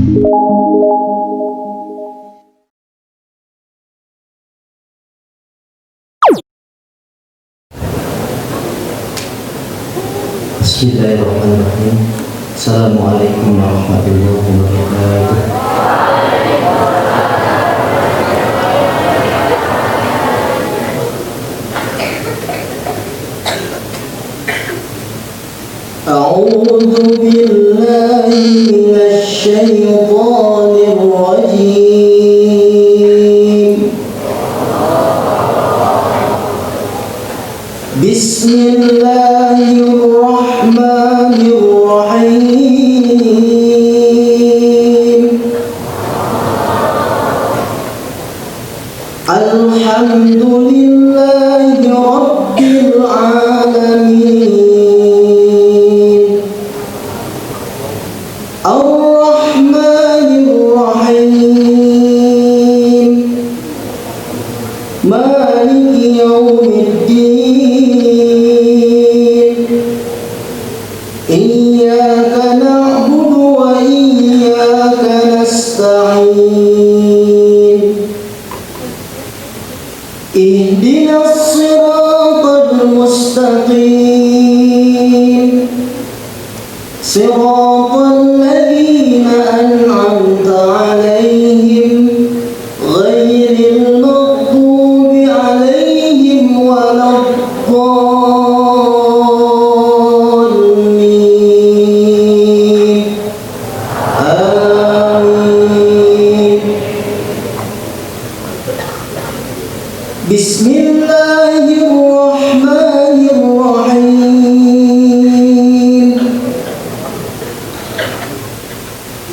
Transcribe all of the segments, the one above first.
Bismillahirrahmanirrahim. Assalamualaikum warahmatullahi wabarakatuh. A'udzu billahi minasy syaithanir rajim. Bismillahirrahmanirrahim. Alhamdulillahi rabbil alamin. Ar-Rahmanir-Rahim. Maliki yaumiddin. Iyyaka na'budu wa iyyaka nasta'in. Ihdinas siratal mustaqim. Siratal ladzina an'amta 'alaihim ghairil maghdubi 'alaihim waladdallin. Amin. Bismillahirrahmanirrahim.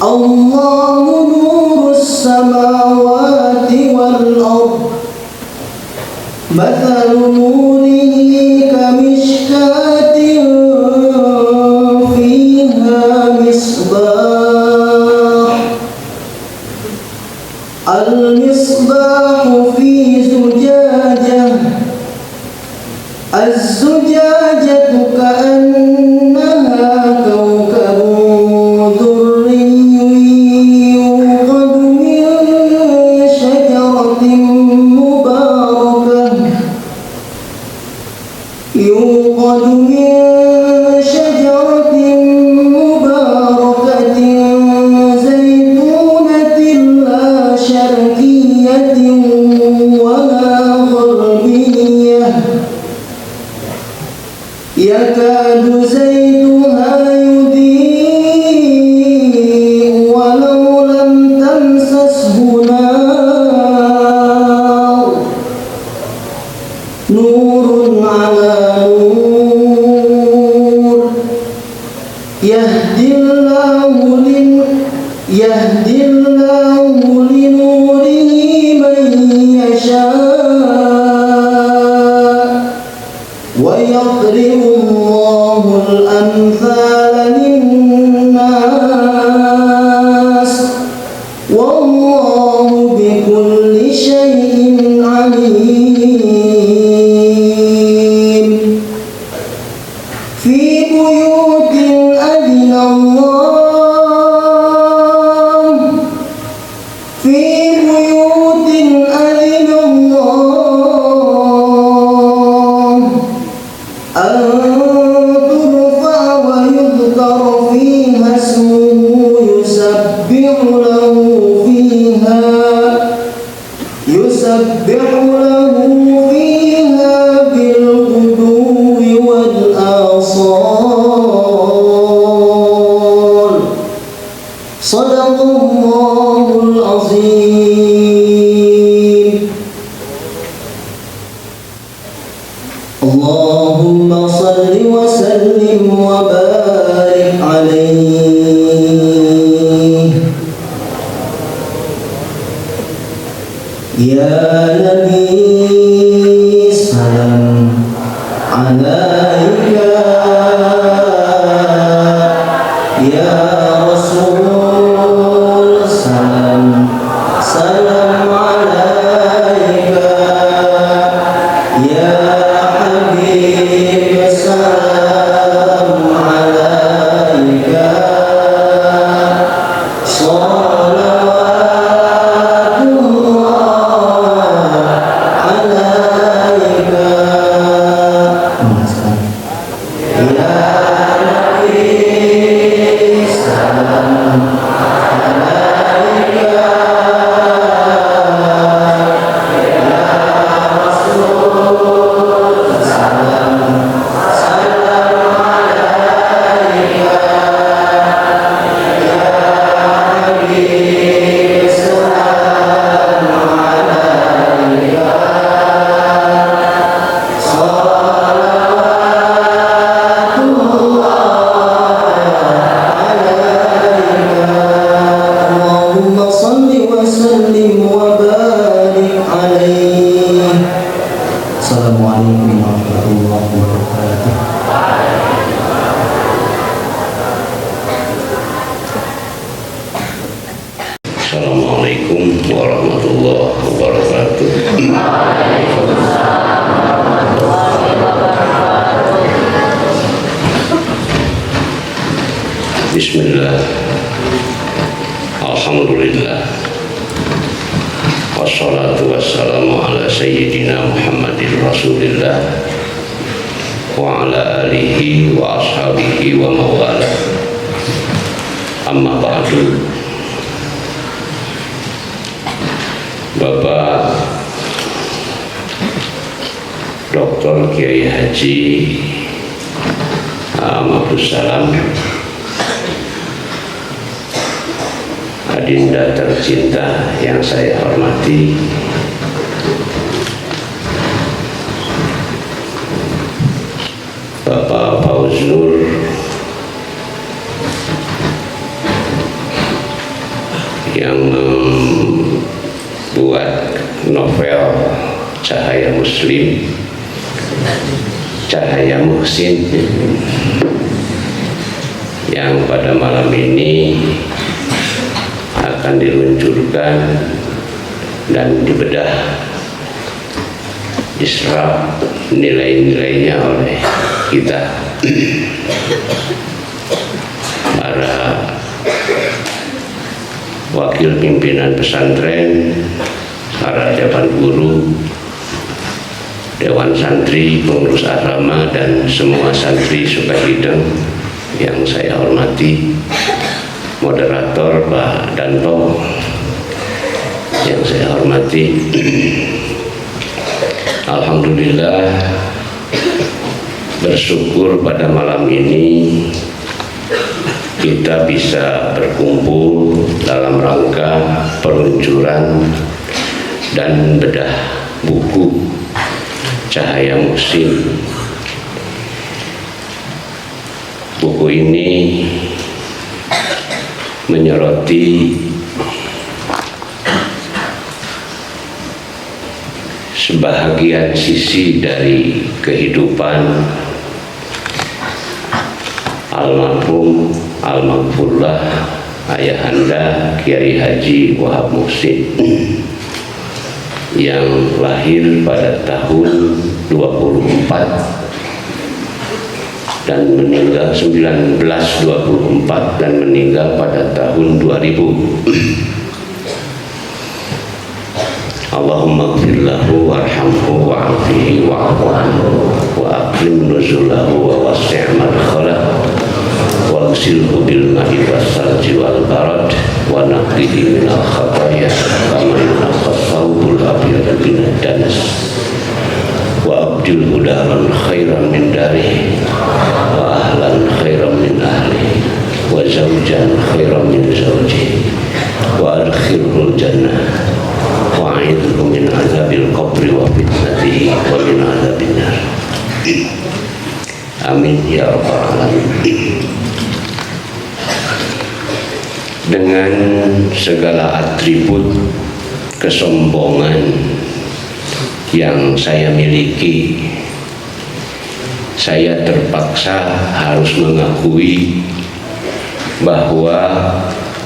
Allahu nurus samawati wal ardh. Mathalu nurihi kamishkatin fiha misbah. Al-misbahu fi zujajah. Az-zujajatu ka'annaha kawkabun durriyyun yuqadu min shajaratin mubarakah. يوقد من شجرة مباركة زيتونة لا شرقية ولا غربية يكاد زيتها يضيء ولو لم تمسسه نار نور على نور يهدي الله لنوره من يشاء ويضرب الله الأمثال للناس والله بكل شيء عليم. في بيوت أذن الله في بيوت أذن الله أن ترفع ويذكر فيها اسمه يسبح له فيها بالغدو والآصال. صدق الله العظيم. اللهم صل وسلم وبارك عليه. يا نبي سلام عليك يا رسول سلام عليك يا حبيب سلام عليك. Assalamualaikum warahmatullahi wabarakatuh. Assalamualaikum warahmatullahi wabarakatuh. Bismillah. Alhamdulillah. Wassalatu wassalamu ala sayyidina Muhammadin Rasulillah wa ala alihi wa ashabihi wa mawala. Amma ba'du. Bapak Dr. Kiai Haji Abdul Salam, adinda tercinta yang saya hormati, Bapak Fauznur yang membuat novel Cahaya Muslim, Cahaya Muhsin, yang pada malam ini akan diluncurkan dan dibedah, diserap nilai-nilainya oleh kita para wakil pimpinan pesantren, para dewan guru, dewan santri, pengurus asrama, dan semua santri Sukahideng yang saya hormati, moderator Pak Danto yang saya hormati. Alhamdulillah, bersyukur pada malam ini kita bisa berkumpul dalam rangka peluncuran dan bedah buku Cahaya Muhsin. Buku ini menyoroti sebahagian sisi dari kehidupan almarhum almarhumlah ayahanda Kiai Haji Wahab Muhsin yang lahir pada tahun 24 dan meninggal 1924 dan meninggal pada tahun 2000. Allahumma ighfir lahu warhamhu wa'afihi wa'fu anhu wa akrim nuzulahu wa wasi' madkhalah wa ghsilhu bil ma'i wassalji wal barad wa naqqihi minal khataya kama yunqqa thawbul abyad minad danas wa abdilhu daran khairan min darihi wa ahlan khairan min ahlihi wa zawjan khairan min zawjihi wa adkhilhul jannah wa a'idhu min azabil qabri wa fitnatihi wa min azabin nar. Amin ya rabbal alamin. Dengan segala atribut kesombongan yang saya miliki, saya terpaksa harus mengakui bahwa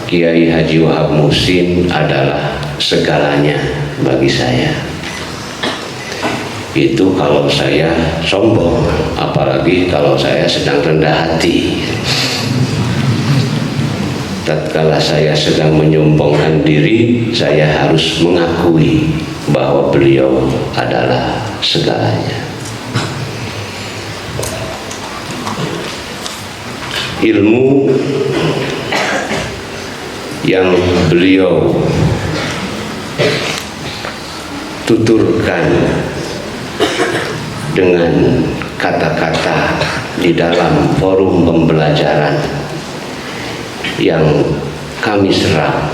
Kiai Haji Wahab Muhsin adalah segalanya bagi saya. Itu kalau saya sombong, apalagi kalau saya sedang rendah hati. Tatkala saya sedang menyombongkan diri, saya harus mengakui bahwa beliau adalah segalanya. ilmu yang beliau tuturkan dengan kata-kata di dalam forum pembelajaran yang kami serap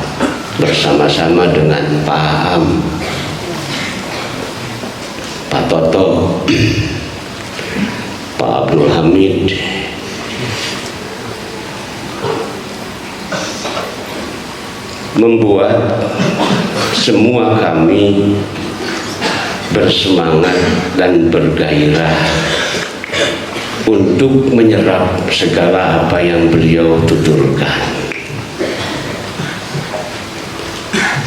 bersama-sama dengan Pak Am, Pak Toto, Pak Abdul Hamid, membuat semua kami bersemangat dan bergairah untuk menyerap segala apa yang beliau tuturkan.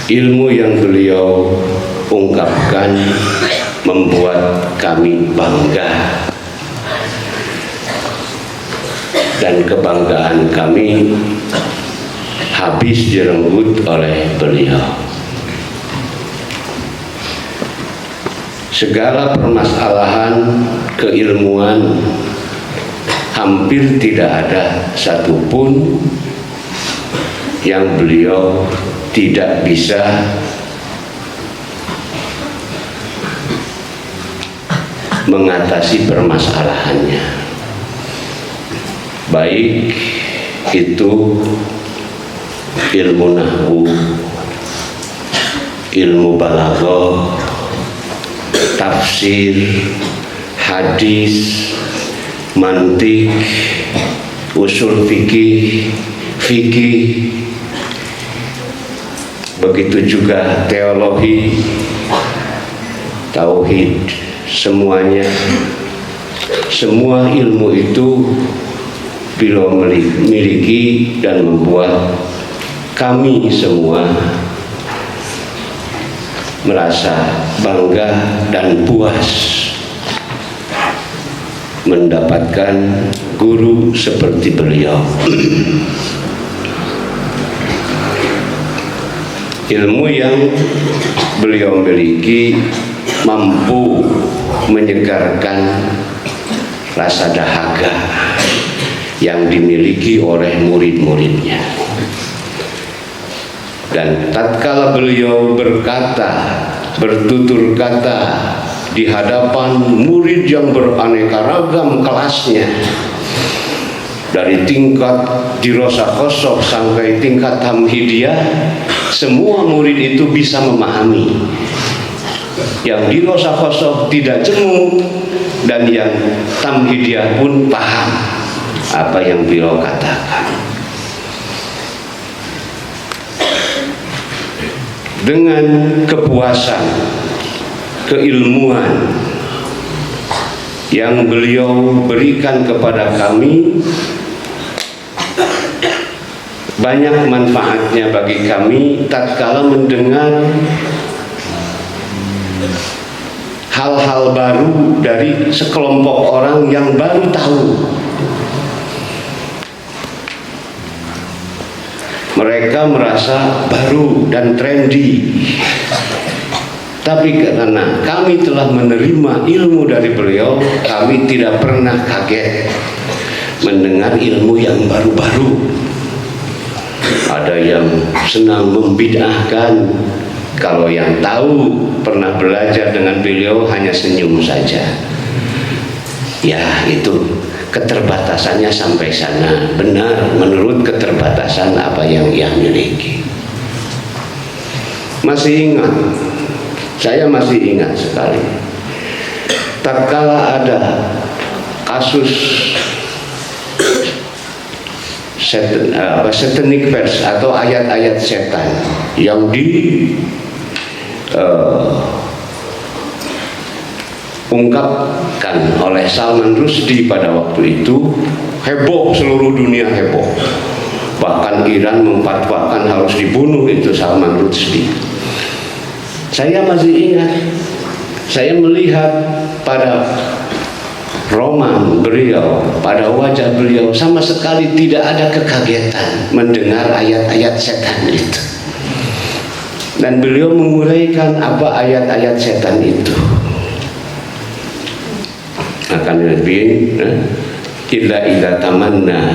Ilmu yang beliau ungkapkan membuat kami bangga, dan kebanggaan kami habis direnggut oleh beliau. Segala permasalahan keilmuan hampir tidak ada satupun yang beliau tidak bisa mengatasi permasalahannya, baik itu ilmu nahwu, ilmu balaghah, tafsir, hadis, mantik, usul fikih, begitu juga teologi, tauhid, semuanya, semua ilmu itu beliau miliki dan membuat kami semua merasa bangga dan puas mendapatkan guru seperti beliau. Ilmu yang beliau miliki mampu menyegarkan rasa dahaga yang dimiliki oleh murid-muridnya. Dan tatkala beliau bertutur kata di hadapan murid yang beraneka ragam kelasnya, dari tingkat dirosah-kosok sampai tingkat tamhidiyah, semua murid itu bisa memahami. Yang dirosah-kosok tidak jemu, dan yang tamhidiyah pun paham apa yang beliau katakan. Dengan kepuasan, keilmuan yang beliau berikan kepada kami, banyak manfaatnya bagi kami tatkala mendengar hal-hal baru dari sekelompok orang yang baru tahu. Mereka merasa baru dan trendy, tapi karena kami telah menerima ilmu dari beliau, kami tidak pernah kaget mendengar ilmu yang baru-baru. Ada yang senang membid'ahkan, kalau yang tahu pernah belajar dengan beliau hanya senyum saja. Ya, itu keterbatasannya sampai sana, benar menurut keterbatasan apa yang ia miliki. Saya masih ingat sekali tatkala ada kasus satanic verse atau ayat-ayat setan yang ungkapkan oleh Salman Rushdie pada waktu itu, heboh, seluruh dunia heboh. Bahkan Iran memfatwakan harus dibunuh itu Salman Rushdie. Saya masih ingat, saya melihat pada roman beliau, pada wajah beliau sama sekali tidak ada kekagetan mendengar ayat-ayat setan itu. Dan beliau menguraikan apa ayat-ayat setan itu. Akan lebih illa idza tamanna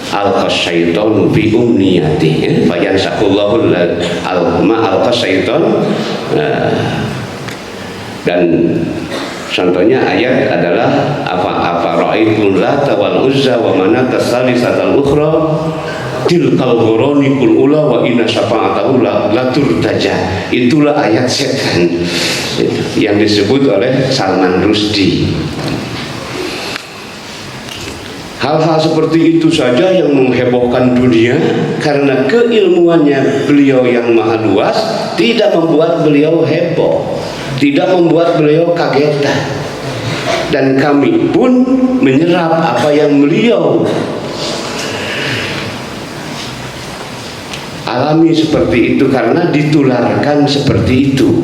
al-qasyaiton fi umniyati fayansakullahu al-qasyaiton. Dan contohnya ayat adalah apa ra'aitul lata wal uzza wa manata tsalisatal ukhra tilkal ghuranikul ula wa inna syafa'atahu la turtaja. Itulah ayat setan yang disebut oleh Salman Rushdie. Hal-hal seperti itu saja yang menghebohkan dunia, karena keilmuannya beliau yang maha luas tidak membuat beliau heboh, tidak membuat beliau kagetan. Dan kami pun menyerap apa yang beliau alami seperti itu, karena ditularkan seperti itu.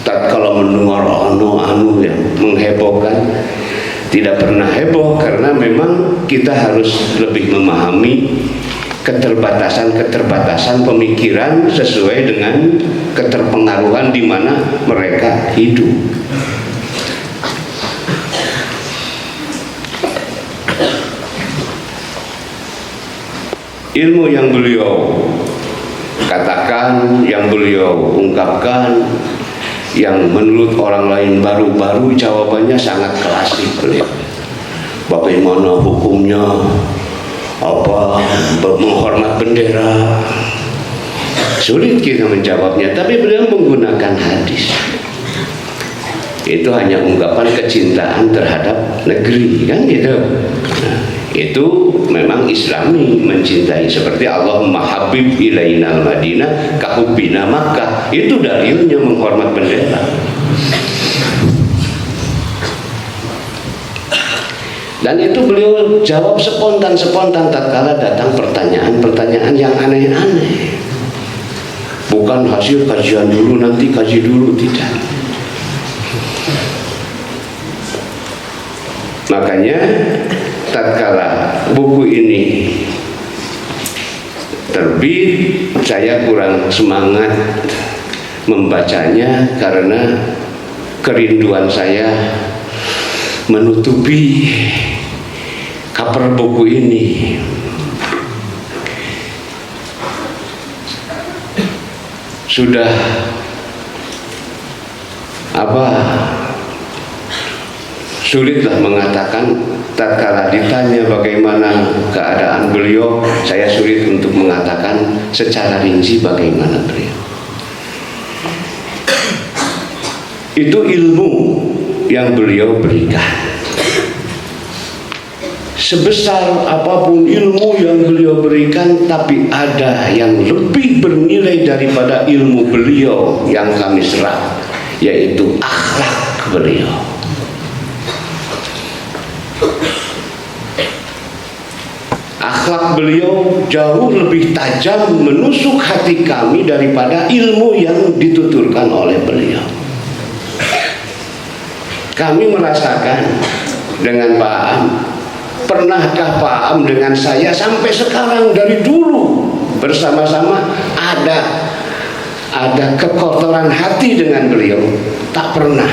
Kalau mendengar anu yang menghebohkan, tidak pernah heboh, karena memang kita harus lebih memahami keterbatasan pemikiran sesuai dengan keterpengaruhan di mana mereka hidup. Ilmu yang beliau katakan, yang beliau ungkapkan, yang menurut orang lain baru-baru, jawabannya sangat klasik beliau. Bagaimana hukumnya menghormat bendera? Sulit kita menjawabnya, tapi beliau menggunakan hadis. Itu hanya ungkapan kecintaan terhadap negeri, kan gitu. Nah, itu memang Islami, mencintai, seperti Allahumma habib ilainal madinah kahubbina Makkah. Itu dalilnya menghormat bendera. Dan itu beliau jawab spontan tatkala datang pertanyaan yang aneh-aneh. Bukan hasil kajian dulu, nanti kaji dulu, tidak. Makanya tatkala buku ini terbit, saya kurang semangat membacanya karena kerinduan saya menutupi cover buku ini. Sudah sulitlah mengatakan. Tatkala ditanya bagaimana keadaan beliau, saya sulit untuk mengatakan secara rinci bagaimana beliau. Itu ilmu yang beliau berikan. Sebesar apapun ilmu yang beliau berikan, tapi ada yang lebih bernilai daripada ilmu beliau yang kami serap, yaitu akhlak beliau. Akhlak beliau jauh lebih tajam menusuk hati kami daripada ilmu yang dituturkan oleh beliau. Kami merasakan dengan Pak Am. Pernahkah Pak Am dengan saya sampai sekarang dari dulu bersama-sama ada kekotoran hati dengan beliau? Tak pernah.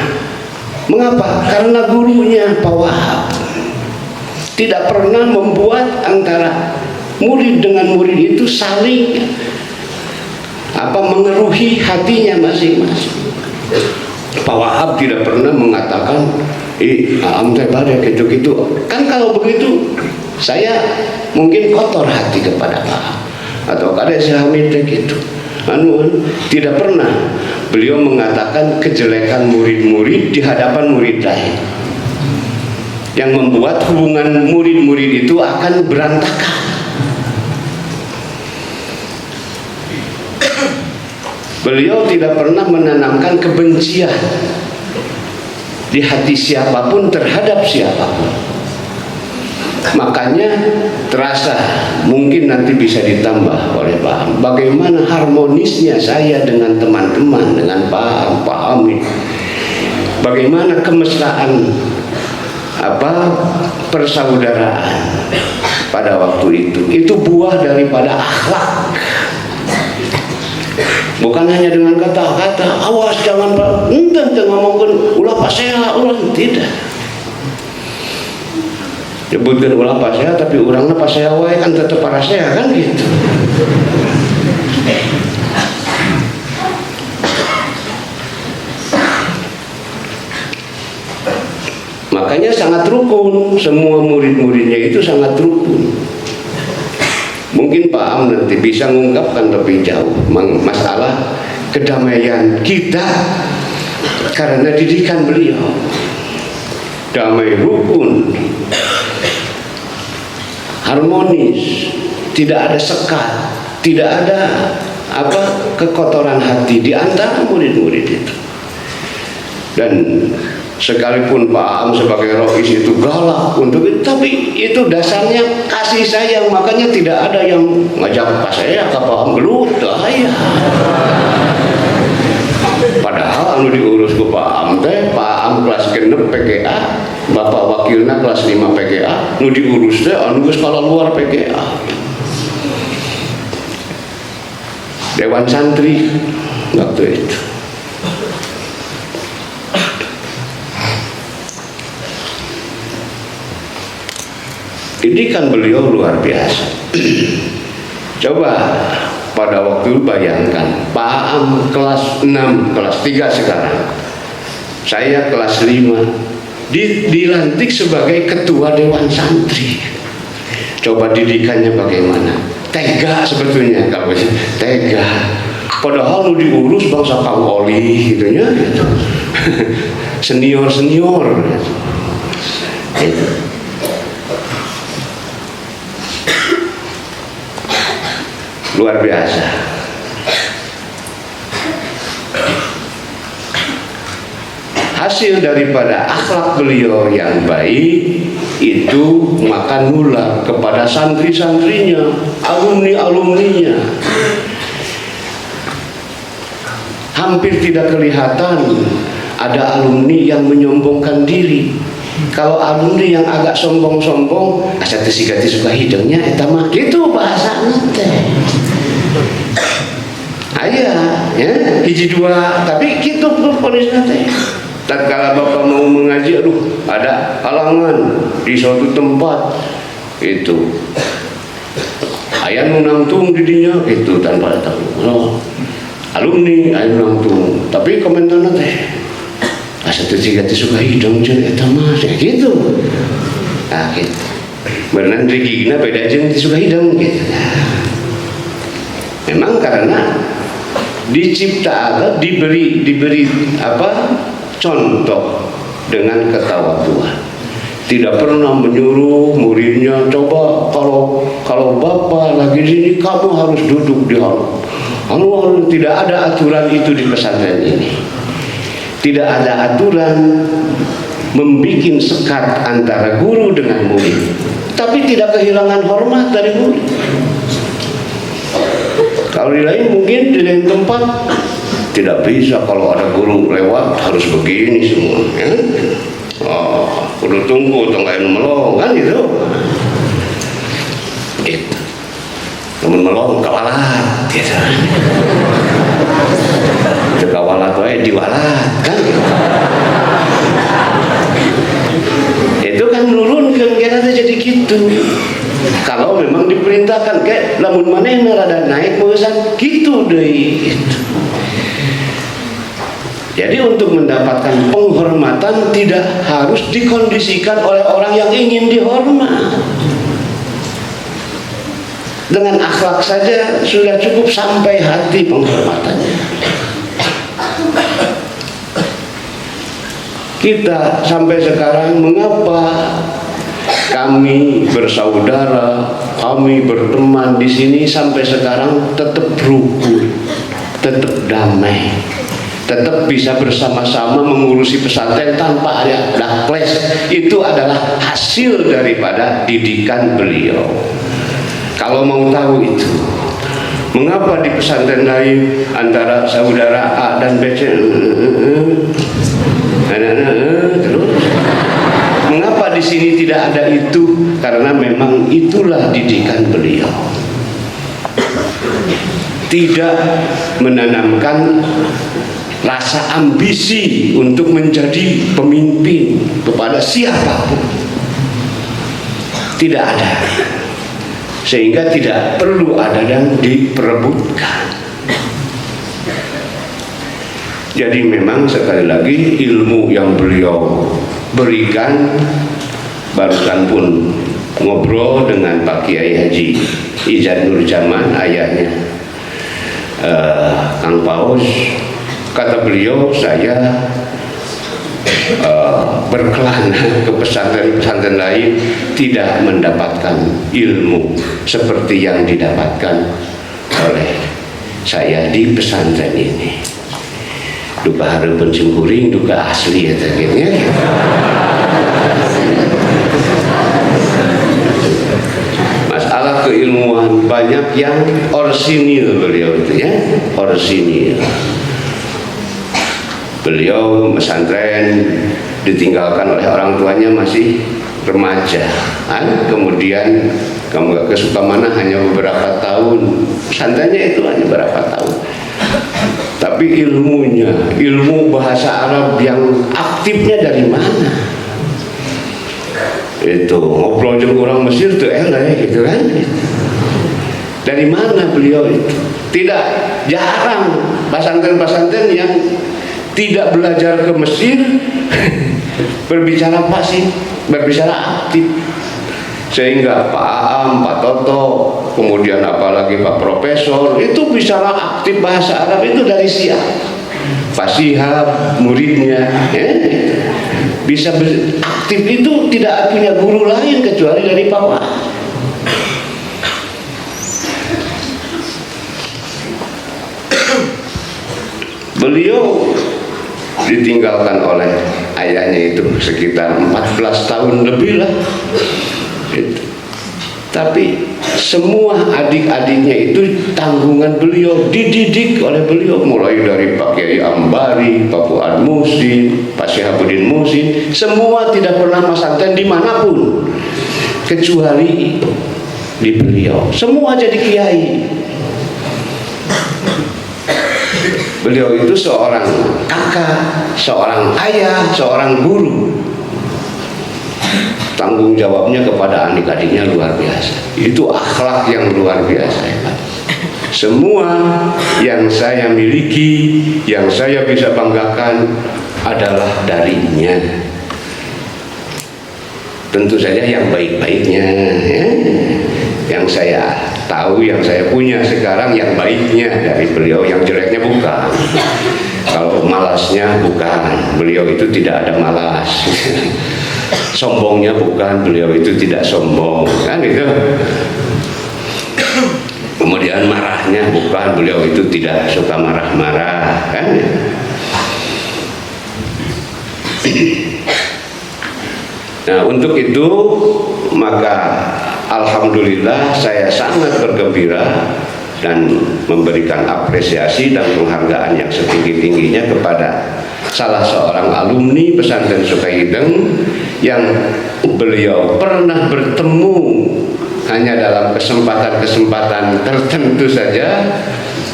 Mengapa? Karena gurunya Pak Wahab tidak pernah membuat antara murid dengan murid itu saling mengeruhi hatinya masing-masing. Pak Wahab tidak pernah mengatakan, am teh pada gitu-gitu. Kan kalau begitu saya mungkin kotor hati kepada Pak Wahab, atau kada Hamid gitu. Tidak pernah beliau mengatakan kejelekan murid-murid di hadapan murid lain, yang membuat hubungan murid-murid itu akan berantakan. Beliau tidak pernah menanamkan kebencian di hati siapapun terhadap siapapun. Makanya terasa, mungkin nanti bisa ditambah oleh Pak Am, bagaimana harmonisnya saya dengan teman-teman, dengan Pak Amin, bagaimana kemesraan persaudaraan pada waktu itu buah daripada akhlak, bukan hanya dengan kata-kata. Awas jangan ngomongkan ulah pasela ulah, tidak. Nyebutkan ulah paseha tapi orangnya paseha wae kan tetap paraseha kan gitu. Makanya sangat rukun, semua murid-muridnya itu sangat rukun. Mungkin Pak Am nanti bisa mengungkapkan lebih jauh masalah kedamaian kita karena didikan beliau. Damai, rukun, harmonis, tidak ada sekat, tidak ada kekotoran hati di antara murid-murid itu. Dan sekalipun Pak Am sebagai rois itu galak untuk itu, tapi itu dasarnya kasih sayang, makanya tidak ada yang ngajak Pak saya ke Pak Am gelut ya. Padahal anu diurus ke Pak Am teh, Pak Am kelas 6 PGA, Bapak wakilnya kelas 5 PGA, nu diurus teh anu geus skala luar PGA. Dewan santri waktu itu. Didikan beliau luar biasa. Coba pada waktu bayangkan, Pak Am kelas 6, kelas 3 sekarang, saya kelas 5, dilantik sebagai ketua dewan santri. Coba didikannya bagaimana? Tega sebetulnya, kalau tega. Padahal lu diurus bangsa Kang Oli gitunya gitu. Senior gitu. Luar biasa. Hasil daripada akhlak beliau yang baik itu makan nular kepada santri-santrinya, alumni-alumninya. Hampir tidak kelihatan ada alumni yang menyombongkan diri. Kalau alumni yang agak sombong-sombong, asa teu siga teh suka hidungnya eta mah gitu bahasana teh. Aya ya hiji dua tapi kitu ponisna teh. Tatkala Bapak mau mengaji, aduh ada halangan di suatu tempat itu. Aya nu nangtung di dinya gitu tanpa tahu. Oh, alumni aya nangtung, tapi komentarna teh asa teu siga teh suka hidung jeung eta mah gitu. Nah gitu. Berenang rezekina beda jeung teu suka hidung gitu. Memang karena dicipta diberi contoh dengan ketawaduan. Tidak pernah menyuruh muridnya, coba kalau bapak lagi di sini kamu harus duduk di hal. Tidak ada aturan itu di pesantren ini. Tidak ada aturan membikin sekat antara guru dengan murid. Tapi tidak kehilangan hormat dari murid. Kalau di lain mungkin di lain tempat tidak bisa, kalau ada guru lewat harus begini semua ya? Oh, kudu tunggu atau nggak melong kan gitu. Gitu. Namun melong kawalat gitu. Itu kawalat wae diwalat kan gitu. Itu kan nurunkeun kena jadi gitu. Kalau memang diperintahkan kayak lamun manehna rada naik meusan gitu deui gitu. Jadi untuk mendapatkan penghormatan tidak harus dikondisikan oleh orang yang ingin dihormat. Dengan akhlak saja sudah cukup sampai hati penghormatannya. Kita sampai sekarang mengapa kami bersaudara, kami berteman di sini sampai sekarang tetap rukun, tetap damai, tetap bisa bersama-sama mengurusi pesantren tanpa ada dakles. Itu adalah hasil daripada didikan beliau. Kalau mau tahu itu, mengapa di pesantren lain antara saudara A dan B terus mengapa di sini tidak ada itu? Karena memang itulah didikan beliau. Tidak menanamkan rasa ambisi untuk menjadi pemimpin kepada siapapun. tidak ada, sehingga tidak perlu ada dan diperebutkan. Jadi memang sekali lagi ilmu yang beliau berikan, barusan pun ngobrol dengan Pak Kiai Haji Ijad Nurjaman, ayahnya Kang Paus. Kata beliau, saya berkelana ke pesantren-pesantren lain tidak mendapatkan ilmu seperti yang didapatkan oleh saya di pesantren ini. Duka harapan cingkuring, duka asli ya terkitnya. Masalah keilmuan banyak yang orsinil beliau itu ya, orsinil. Beliau pesantren ditinggalkan oleh orang tuanya masih remaja, kan? Kemudian kamu gak kesuka mana hanya beberapa tahun, pesantrennya itu hanya beberapa tahun. Tapi ilmunya, ilmu bahasa Arab yang aktifnya dari mana? Itu ngobrol dengan orang Mesir tuh gitu kan? Dari mana beliau itu? Tidak jarang pesantren-pesantren yang tidak belajar ke Mesir berbicara pasif, berbicara aktif. Sehingga Pak Am, Pak Toto, kemudian apalagi Pak Profesor itu bicara aktif bahasa Arab itu dari siap. Pak Sihab muridnya ya, bisa aktif itu tidak punya guru lain kecuali dari Pak Wah. Beliau ditinggalkan oleh ayahnya itu sekitar 14 tahun lebih lah. Tapi semua adik-adiknya itu tanggungan beliau, dididik oleh beliau, mulai dari Pak Kiai Ambari, Pak Fuad Musin, Pak Syihabuddin Musin, semua tidak pernah pesantren dimanapun kecuali di beliau. Semua jadi kiai. Beliau itu seorang kakak, seorang ayah, seorang guru. Tanggung jawabnya kepada adik-adiknya luar biasa. Itu akhlak yang luar biasa. Semua yang saya miliki, yang saya bisa banggakan adalah darinya. Tentu saja yang baik-baiknya ya. Yang saya tahu, yang saya punya sekarang yang baiknya dari beliau, yang jeleknya bukan. Kalau malasnya bukan, beliau itu tidak ada malas. Sombongnya bukan, beliau itu tidak sombong, kan itu. Kemudian marahnya bukan, beliau itu tidak suka marah-marah, kan. Nah, untuk itu maka alhamdulillah saya sangat bergembira dan memberikan apresiasi dan penghargaan yang setinggi-tingginya kepada salah seorang alumni pesantren Sukaideng yang beliau pernah bertemu hanya dalam kesempatan-kesempatan tertentu saja.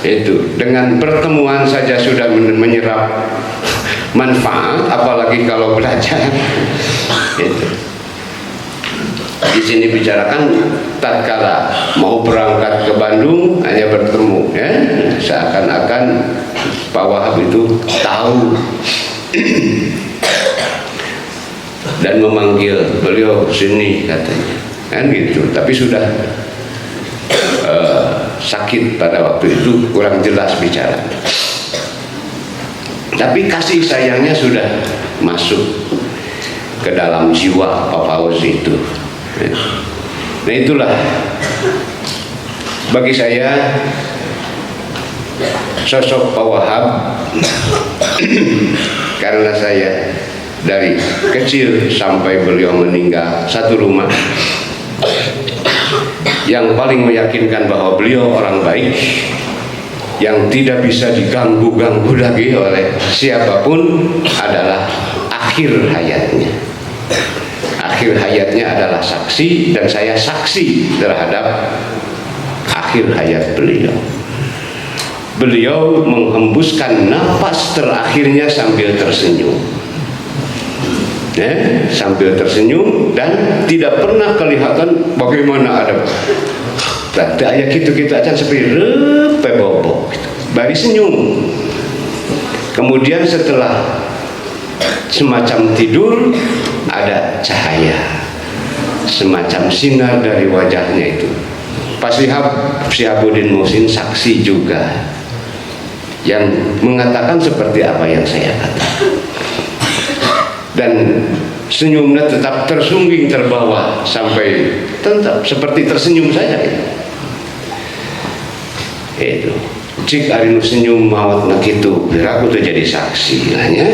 Itu dengan pertemuan saja sudah menyerap manfaat, apalagi kalau belajar. Itu di sini bicarakan tatkala mau berangkat ke Bandung hanya bertemu ya, seakan-akan Pak Wahab itu tahu dan memanggil beliau sini katanya, kan gitu. Tapi sudah sakit pada waktu itu, kurang jelas bicara. Tapi kasih sayangnya sudah masuk ke dalam jiwa Pak Fauzi itu. Nah itulah bagi saya sosok Pak Wahab. Karena saya dari kecil sampai beliau meninggal satu rumah, yang paling meyakinkan bahwa beliau orang baik yang tidak bisa diganggu-ganggu lagi oleh siapapun adalah akhir hayatnya. Akhir hayatnya adalah saksi, dan saya saksi terhadap akhir hayat beliau. Beliau menghembuskan napas terakhirnya sambil tersenyum. sambil tersenyum dan tidak pernah kelihatan bagaimana ada. Berarti ayat kita aja seperti repebobok gitu. Bari senyum. Kemudian setelah semacam tidur ada cahaya, semacam sinar dari wajahnya itu. Pak Syihabuddin Muhsin saksi juga yang mengatakan seperti apa yang saya katakan. Dan senyumnya tetap tersungging terbawa sampai tetap seperti tersenyum saja itu cik arinu senyum mawat nak itu biar aku tuh jadi saksi lahnya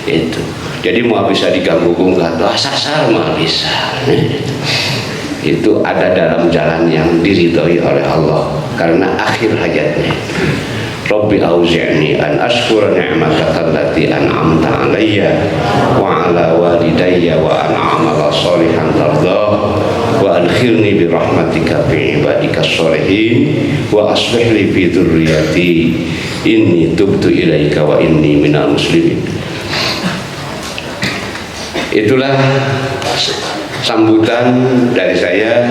itu. Jadi mau bisa diganggu gungkat sasar mau bisa itu ada dalam jalan yang diridhoi oleh Allah karena akhir hayatnya. Rabbi auzi'ni an ashkura ni'mataka allati an'amta 'alayya wa 'ala walidayya wa an a'mala shalihan tardah wa adkhilni bi rahmatika fi ibadika sholihin wa aslih li fi dzurriyyati inni tubtu ilaika wa inni minal muslimin. Itulah sambutan dari saya,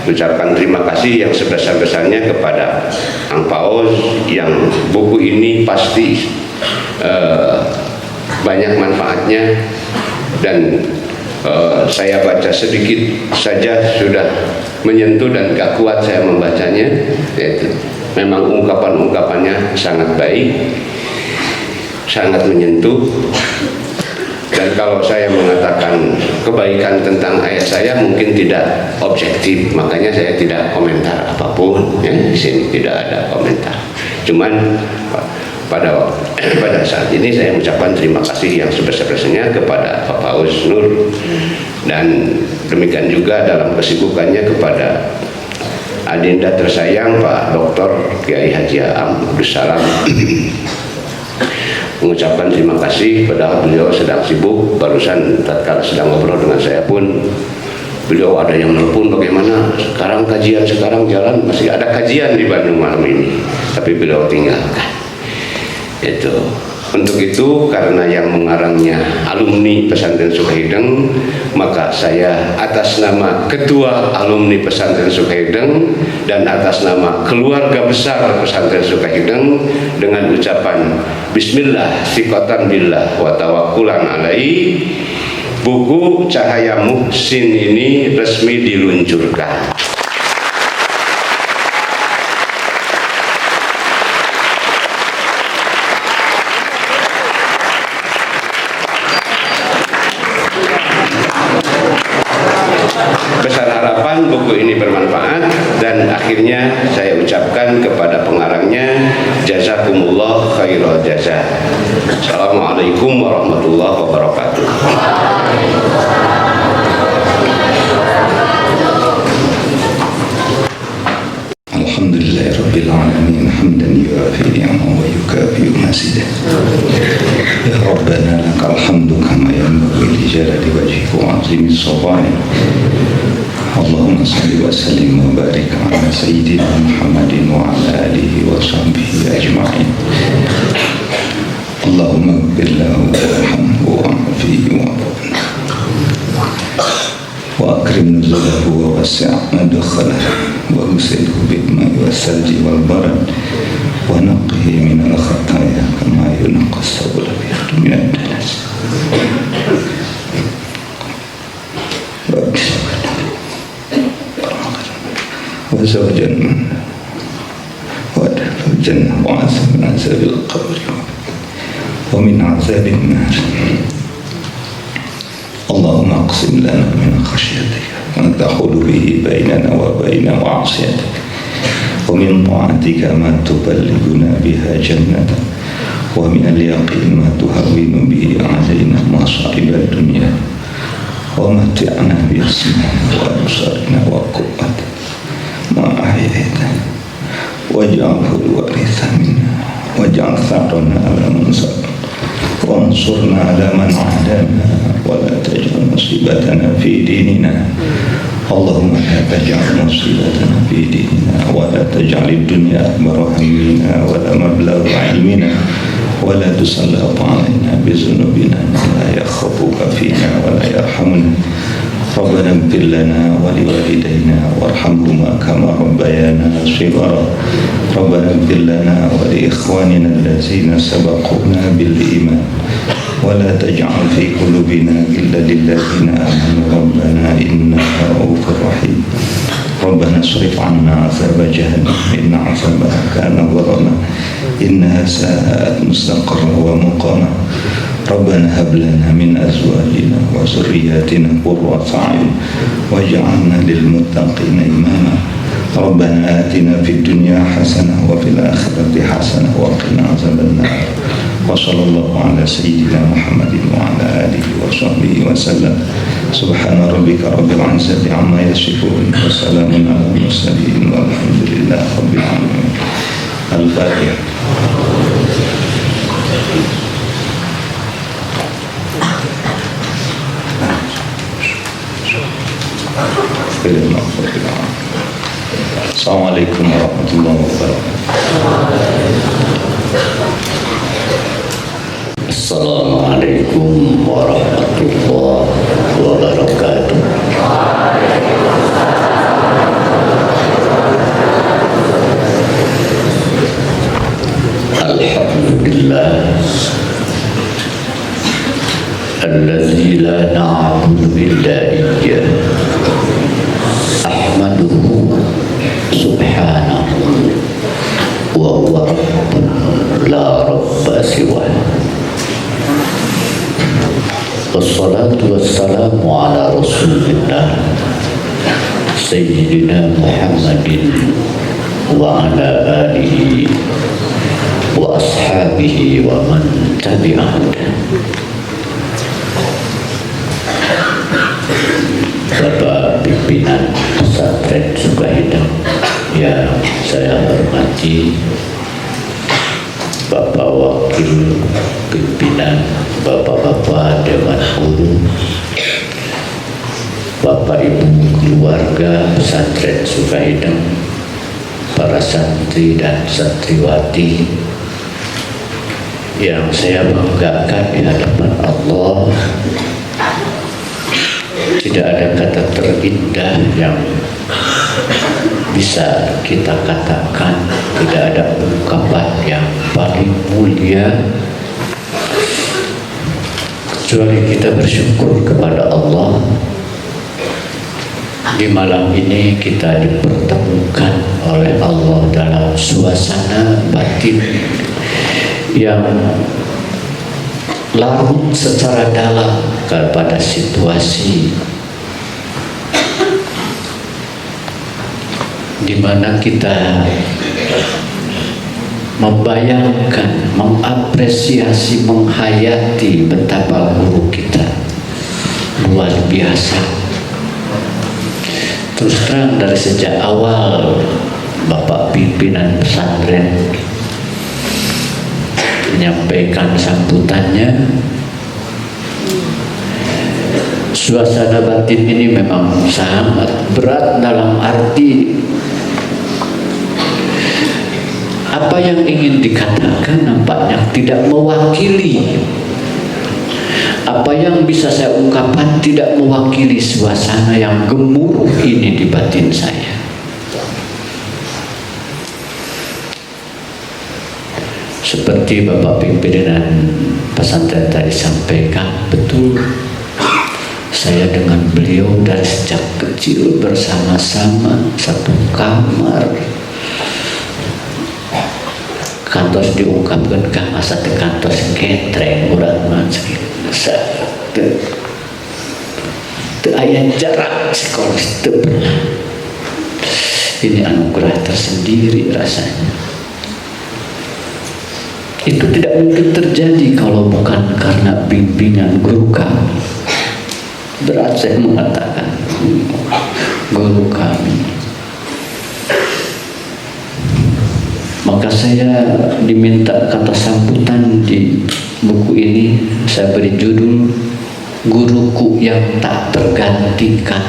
ucapkan terima kasih yang sebesar-besarnya kepada Kang Paus yang buku ini pasti banyak manfaatnya dan saya baca sedikit saja sudah menyentuh dan gak kuat saya membacanya. Yaitu memang ungkapan-ungkapannya sangat baik, sangat menyentuh. Dan kalau saya mengatakan kebaikan tentang ayat saya mungkin tidak objektif, makanya saya tidak komentar apapun. Di sini tidak ada komentar. Cuman pada saat ini saya mengucapkan terima kasih yang sebesar-besarnya kepada Pak Paus Nur dan demikian juga dalam kesibukannya kepada adinda tersayang Pak Dr. Kiai Haji Aam Abdus Salam. Mengucapkan terima kasih padahal beliau sedang sibuk. Barusan tatkala sedang ngobrol dengan saya pun beliau ada yang nelpon bagaimana sekarang kajian, sekarang jalan, masih ada kajian di Bandung malam ini, tapi beliau tinggalkan itu. Untuk itu karena yang mengarangnya alumni Pesantren Sukaideng, maka saya atas nama Ketua Alumni Pesantren Sukaideng dan atas nama keluarga besar Pesantren Sukaideng dengan ucapan Bismillah thiqatan billah wa tawakkulan alaihi, buku Cahaya Muhsin ini resmi diluncurkan. Besar harapan buku ini bermanfaat dan akhirnya saya ucapkan kepada pengarangnya jazakumullah khairal jazaa. Assalamualaikum warahmatullahi wabarakatuh. Alhamdulillahirabbil alamin hamdan yuafi ni'amahu wa yukafi masidah. Ya Rabbana lakal hamdu kama yanbaghi li jalali wajhika wa 'azimi sultanik. Allahumma salli wa sallim wa barik ala sayyidina Muhammadin wa ala alihi wa sahbihi ajma'in. Allahumma ighfir lahu warhamhu wa'afihi wa akrim nuzulahu wa wasi' madkhalahu wa ghsilhu bil ma'i was salji wal barad wa naqqihi min al khataaya kama yunqqa as-sabul min ad-danas. وزوجا وادخل الجنة وعزا من عذاب القبر ومن عذاب النار. اللهم اقسم لنا من خشيتك ما تحول به بيننا وبين معصيتك ومن طاعتك ما تبلغنا بها جنتك ومن اليقين ما تهون به علينا مصائب الدنيا ومتعنا بأسماعنا وأبصارنا وقوتنا ما أحييتنا واجعله الوارث منا واجعل ثأرنا على من ظلمنا وانصرنا على من عادانا ولا تجعل مصيبتنا في ديننا. اللهم لا تجعل مصيبتنا في ديننا ولا تجعل الدنيا أكبر همنا ولا مبلغ علمنا ولا تسلط علينا بذنوبنا من لا يخافك فينا ولا يرحمنا ربنا اغفر لنا ولوالدينا وارحمهما كما ربيانا صغارا ربنا اغفر لنا ولإخواننا الذين سبقونا بالإيمان ولا تجعل في قلوبنا غلا للذين آمنوا ربنا إنك رؤوف رحيم ربنا اصرف عنا عذاب جهنم إن عذابها كان غراما إنها ساءت مستقرا ومقاما ربنا هب لنا من أزواجنا وذرياتنا قرة أعين واجعلنا للمتقين إماما ربنا آتنا في الدنيا حسنة وفي الآخرة حسنة وقنا عذاب النار وصلى الله على سيدنا محمد وعلى آله وصحبه وسلم سبحان ربك رب العزة عما يصفون وسلام على المرسلين والحمد لله رب العالمين. الفاتحة. Assalamualaikum warahmatullahi wabarakatuh. Assalamualaikum warahmatullahi wabarakatuh. Alhamdulillah alladzi la na'budu illa iyyah ahmaduhu subhanahu wa huwa rabbun la rabba siwah. Wassalatu wassalamu ala rasulillah sayyidina Muhammadin wa ala alihi wa ashabihi wa man tabi'ahu. Bapak pimpinan pesantren Sukahidang yang saya hormati, Bapak Wakil Pimpinan, Bapak-bapak Dewan Guru, Bapak Ibu keluarga pesantren Sukahidang, para santri dan santriwati yang saya banggakan di hadapan Allah. Tidak ada kata terindah yang bisa kita katakan, tidak ada ungkapan yang paling mulia kecuali kita bersyukur kepada Allah. Di malam ini kita dipertemukan oleh Allah dalam suasana batin yang larut secara dalam kepada situasi di mana kita membayangkan, mengapresiasi, menghayati betapa guru kita luar biasa. Terus terang dari sejak awal Bapak pimpinan pesantren menyampaikan sambutannya, suasana batin ini memang sangat berat dalam arti apa yang ingin dikatakan nampaknya tidak mewakili. Apa yang bisa saya ungkapkan tidak mewakili suasana yang gemuruh ini di batin saya. Seperti Bapak pimpinan pesantren tadi sampaikan, betul, saya dengan beliau dari sejak kecil bersama-sama satu kamar. Kantos diungkapkan kang asa teh kantos ketreng urang mah teu aya jarak psikologis teu pernah. Ini anugerah tersendiri rasanya. Itu tidak mungkin terjadi kalau bukan karena bimbingan guru kami. Berat saya mengatakan guru kami. Maka saya diminta kata sambutan di buku ini, saya beri judul Guruku yang Tak Tergantikan.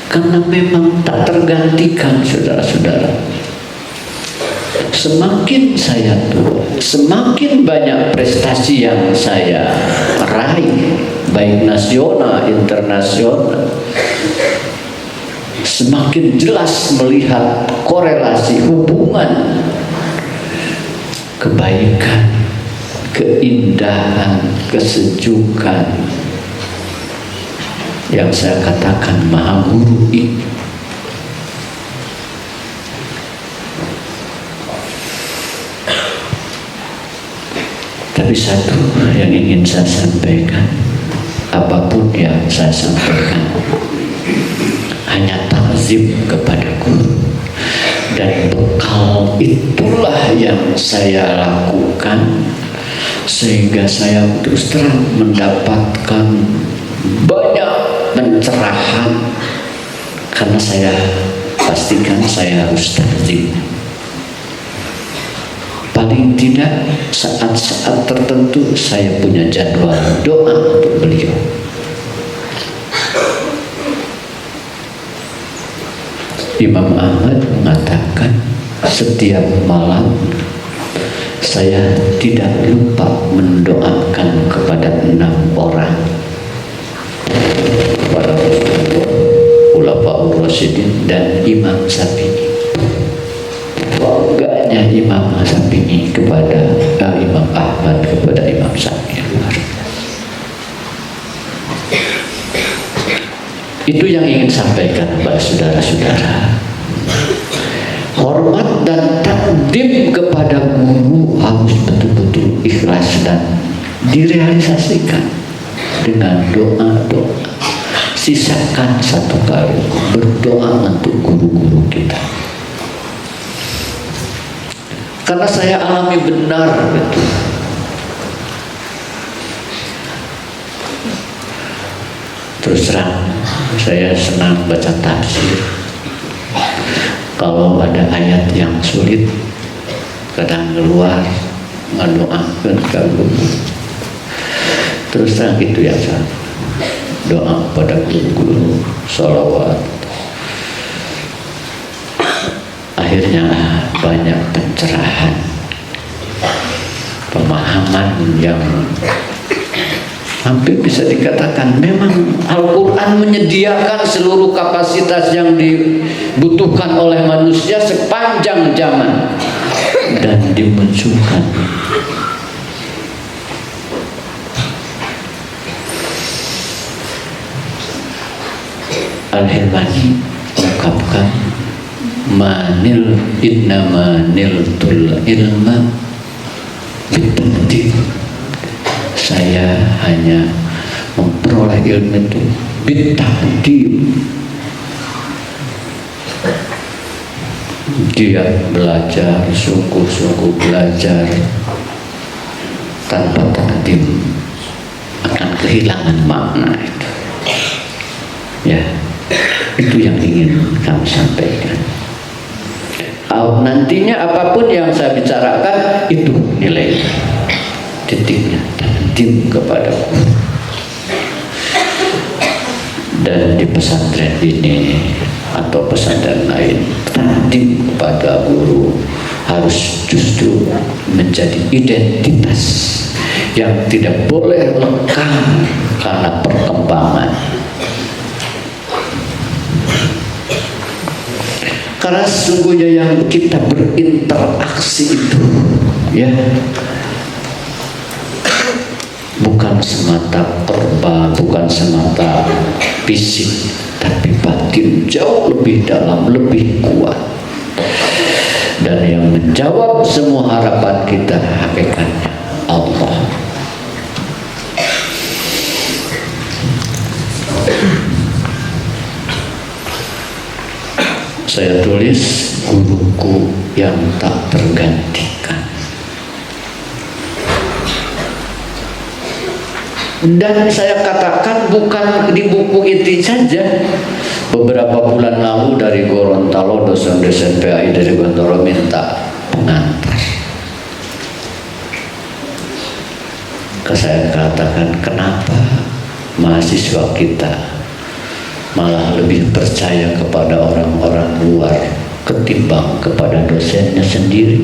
Karena memang tak tergantikan, saudara-saudara. Semakin saya tua, semakin banyak prestasi yang saya raih, baik nasional, internasional, semakin jelas melihat korelasi hubungan kebaikan, keindahan, kesejukan yang saya katakan Maha Guru ini. Tapi satu yang ingin saya sampaikan, apapun yang saya sampaikan hanya takzim kepada guru, dan bekal itulah yang saya lakukan sehingga saya terus terang mendapatkan banyak pencerahan, karena saya pastikan saya harus takzim. Paling tidak saat-saat tertentu saya punya jadwal doa untuk beliau. Imam Ahmad mengatakan setiap malam saya tidak lupa mendoakan kepada 6 orang, para Khulafaur Rasyidin dan Imam Syafi'i. Bangganya Imam Syafi'i kepada Imam Ahmad kepada Imam Syafi'i. Itu yang ingin sampaikan kepada saudara-saudara. Hormat dan takdim kepada guru harus betul-betul ikhlas dan direalisasikan dengan doa-doa. Sisakan satu kali berdoa untuk guru-guru kita. Karena saya alami benar gitu. Terus terang, saya senang baca tafsir. Kalau ada ayat yang sulit, kadang keluar mendoakan ke guru. Terus terang itu yang saya doa pada guru-guru, sholawat. Akhirnya banyak pencerahan, pemahaman yang hampir bisa dikatakan memang Al-Quran menyediakan seluruh kapasitas yang dibutuhkan oleh manusia sepanjang zaman dan dimunculkan. Al-Hilmani mengungkapkan innama niltul ilma bitartib. Saya hanya memperoleh ilmu itu bitartib. Dia belajar, sungguh-sungguh belajar tanpa takdim akan kehilangan makna itu. Ya, itu yang ingin kami sampaikan. Nantinya apapun yang saya bicarakan itu nilai titiknya, takdim kepada guru. Dan di pesantren ini atau pesantren lain, takdim kepada guru harus justru menjadi identitas yang tidak boleh lekang karena perkembangan. Karena sesungguhnya yang kita berinteraksi itu, ya, bukan semata verbal, bukan semata fisik, tapi batin jauh lebih dalam, lebih kuat. Dan yang menjawab semua harapan kita hakikatnya Allah. Saya tulis guruku yang tak tergantikan. Dan saya katakan bukan di buku itu saja. Beberapa bulan lalu dari Gorontalo, dosen-dosen PAI dari Gorontalo minta pengantar. Saya katakan, kenapa mahasiswa kita malah lebih percaya kepada orang-orang luar ketimbang kepada dosennya sendiri.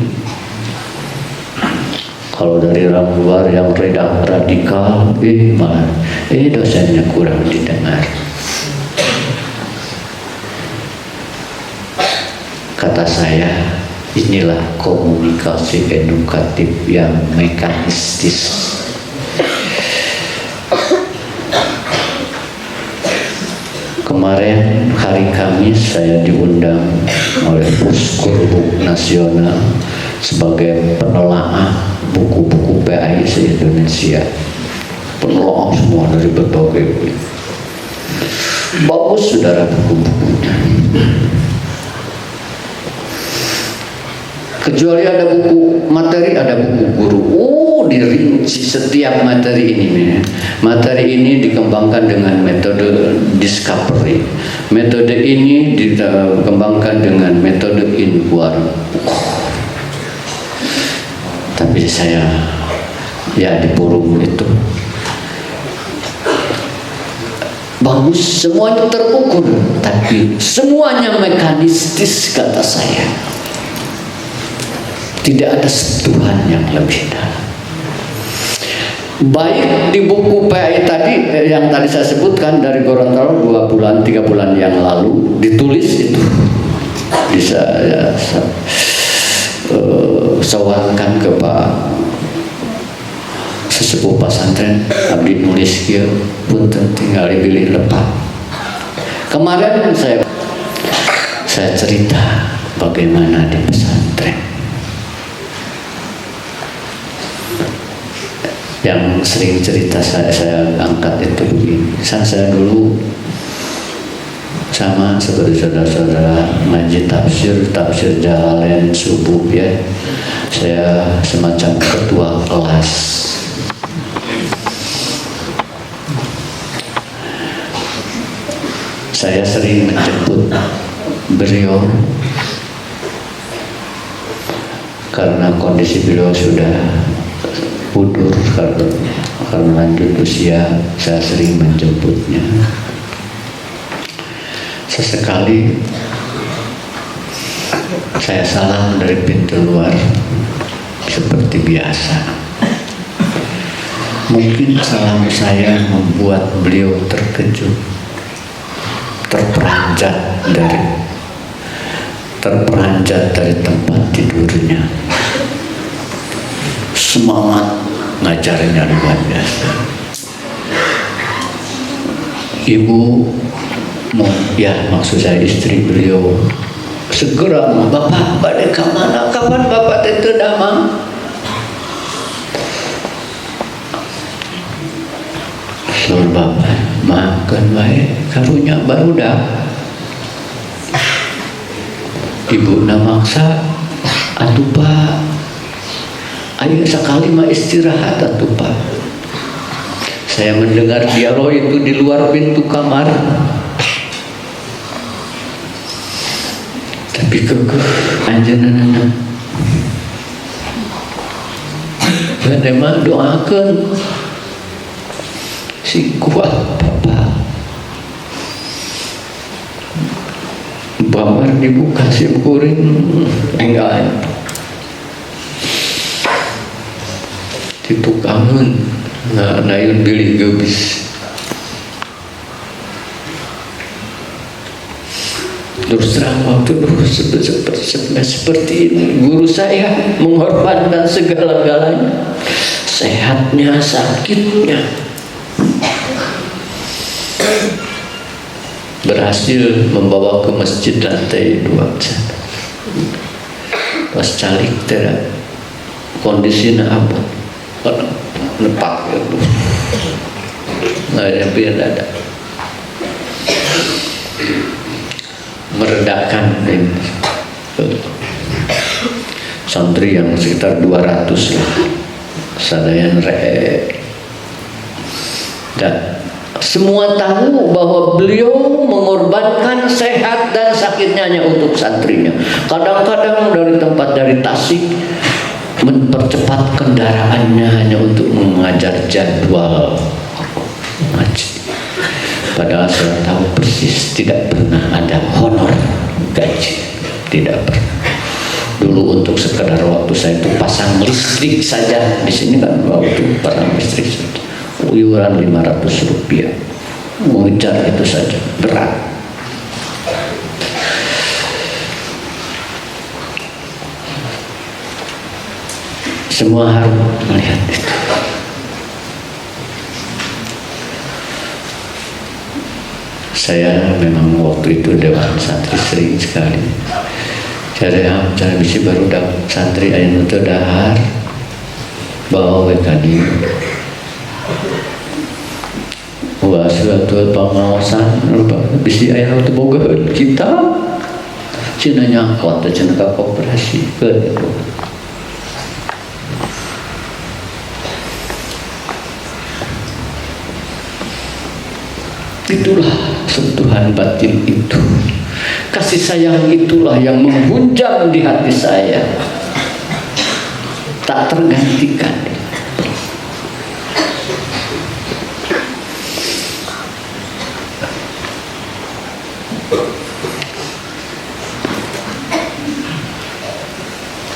Kalau dari orang luar yang radikal, malah dosennya kurang didengar. Kata saya, inilah komunikasi edukatif yang mekanistis. Kemarin hari Kamis saya diundang oleh Puskurbuk Nasional sebagai penelaah buku-buku PAI se-Indonesia. Penelaah semua dari berbagai. Bagus saudara buku-bukunya. Kecuali ada buku materi, ada buku guru. Dirinci setiap materi ini. Materi ini dikembangkan dengan metode discovery. Metode ini dikembangkan dengan metode inquiry. Tapi saya di forum itu bagus, semuanya terukur, tapi semuanya mekanistis kata saya. Tidak ada sentuhan yang lebih dalam. Baik di buku PAI tadi yang tadi saya sebutkan dari Gorontalo 2 bulan 3 bulan yang lalu ditulis itu bisa sawarkan ke Pak sesepuh pesantren abdi nulis kieu punten tinggal dipilih lepat. Kemarin saya cerita bagaimana di pesantren. Yang sering cerita saya angkat itu begini. Saya dulu sama seperti saudara-saudara ngaji tafsir Jalalain subuh ya. Saya semacam ketua kelas. Saya sering menjemput beliau karena kondisi beliau sudah udur karena lanjut usia. Saya sering menjemputnya. Sesekali saya salam dari pintu luar seperti biasa. Mungkin salam saya membuat beliau terkejut, terperanjat dari tempat tidurnya. Semangat ngajarnya luar biasa. Ibu, maksud saya istri beliau, segera, Bapak balik ke mana? Kapan Bapak itu damang? Sur Bapak, makan baik, karunya barudak. Ibu namaksa, atuh Pak, ayo sekali mah istirahat atuh Pak. Saya mendengar dialog itu di luar pintu kamar. Tapi kekeh anjeunna. Bade mah doakeun si kuat Bapak. Bamar dibuka sim kuring enggak. Ditukangan nayun bilih geubis. Terus terang waktu seperti ini guru saya mengorbankan segala-galanya, sehatnya, sakitnya, berhasil membawa ke masjid lantai 2. Pas calik tidak kondisinya apa? Lepak itu nggak ada biar ada meredakan ini. Santri yang sekitar 200 lah sadayan dan semua tahu bahwa beliau mengorbankan sehat dan sakitnya hanya untuk santrinya. Kadang-kadang dari Tasik mempercepat kendaraannya hanya untuk mengajar jadwal ngaji. Padahal saya tahu persis tidak pernah ada honor gaji. tidak pernah. Dulu untuk sekedar waktu saya itu pasang listrik saja di sini kan, waktu pasang listrik saja iuran 500 rupiah, mengejar itu saja berat. Semua harus melihat itu. Saya memang waktu itu Dewan Santri sering sekali cara bisa baru dapat santri ayeuna teu dahar bawa kadi suatu pengawasan bisi ayeuna teu boga kita cenah nyangkot cenah ka koperasi ke itu. Itulah sentuhan batin itu, kasih sayang itulah yang menghunjam di hati saya, tak tergantikan.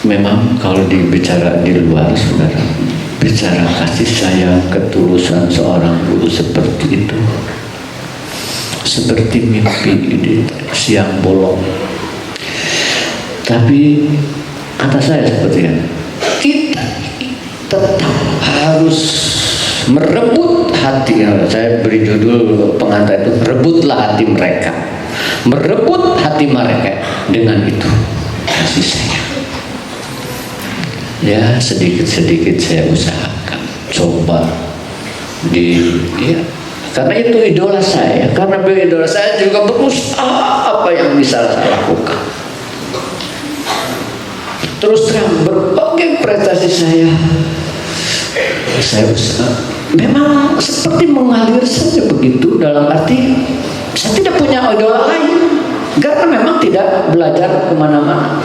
Memang kalau dibicara di luar, saudara, bicara kasih sayang, ketulusan seorang guru seperti itu seperti mimpi di siang bolong. Tapi kata saya seperti ini, kita tetap harus merebut hati. Saya beri judul pengantar itu, rebutlah hati mereka, merebut hati mereka dengan itu kasih sayang. Ya sedikit-sedikit saya usahakan, coba karena itu idola saya, karena idola saya juga berusaha apa yang bisa saya lakukan. Terus terang berbagai prestasi saya usaha. Memang seperti mengalir saja begitu, dalam arti saya tidak punya idola lain, karena memang tidak belajar kemana-mana.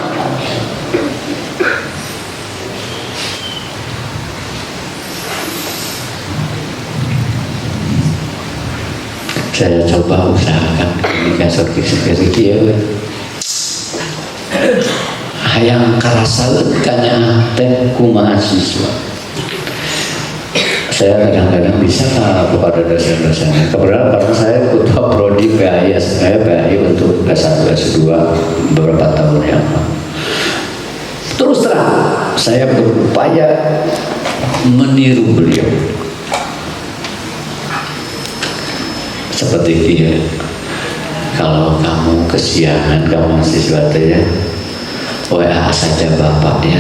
Saya coba usahakan komunikasi ya, hayang karasaeun kanya teh ku mahasiswa. Saya kadang-kadang bisa kepada dosen-dosennya. Kebetulan karena saya ketua prodi PAI, saya PAI untuk S1 S2 beberapa tahun yang lalu. Terus terang, saya berupaya meniru beliau. Seperti dia, kalau kamu kesiangan, kamu mahasiswa ya, WA saja bapak ya.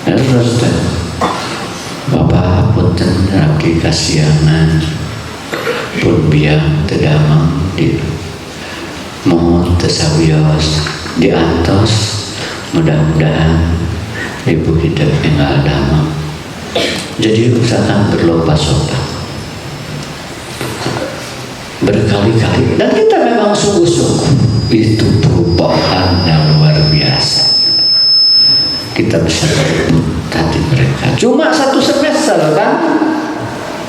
Terus bapak punten lagi kesiangan, pun biang tedamang di mohon tesawios diantos, mudah-mudahan ibu hidup tinggal damang. Jadi usahakan berlomba-lomba berkali-kali, dan kita memang sungguh-sungguh. Itu perubahan yang luar biasa. Kita bisa berebut hati mereka. Cuma 1 semester kan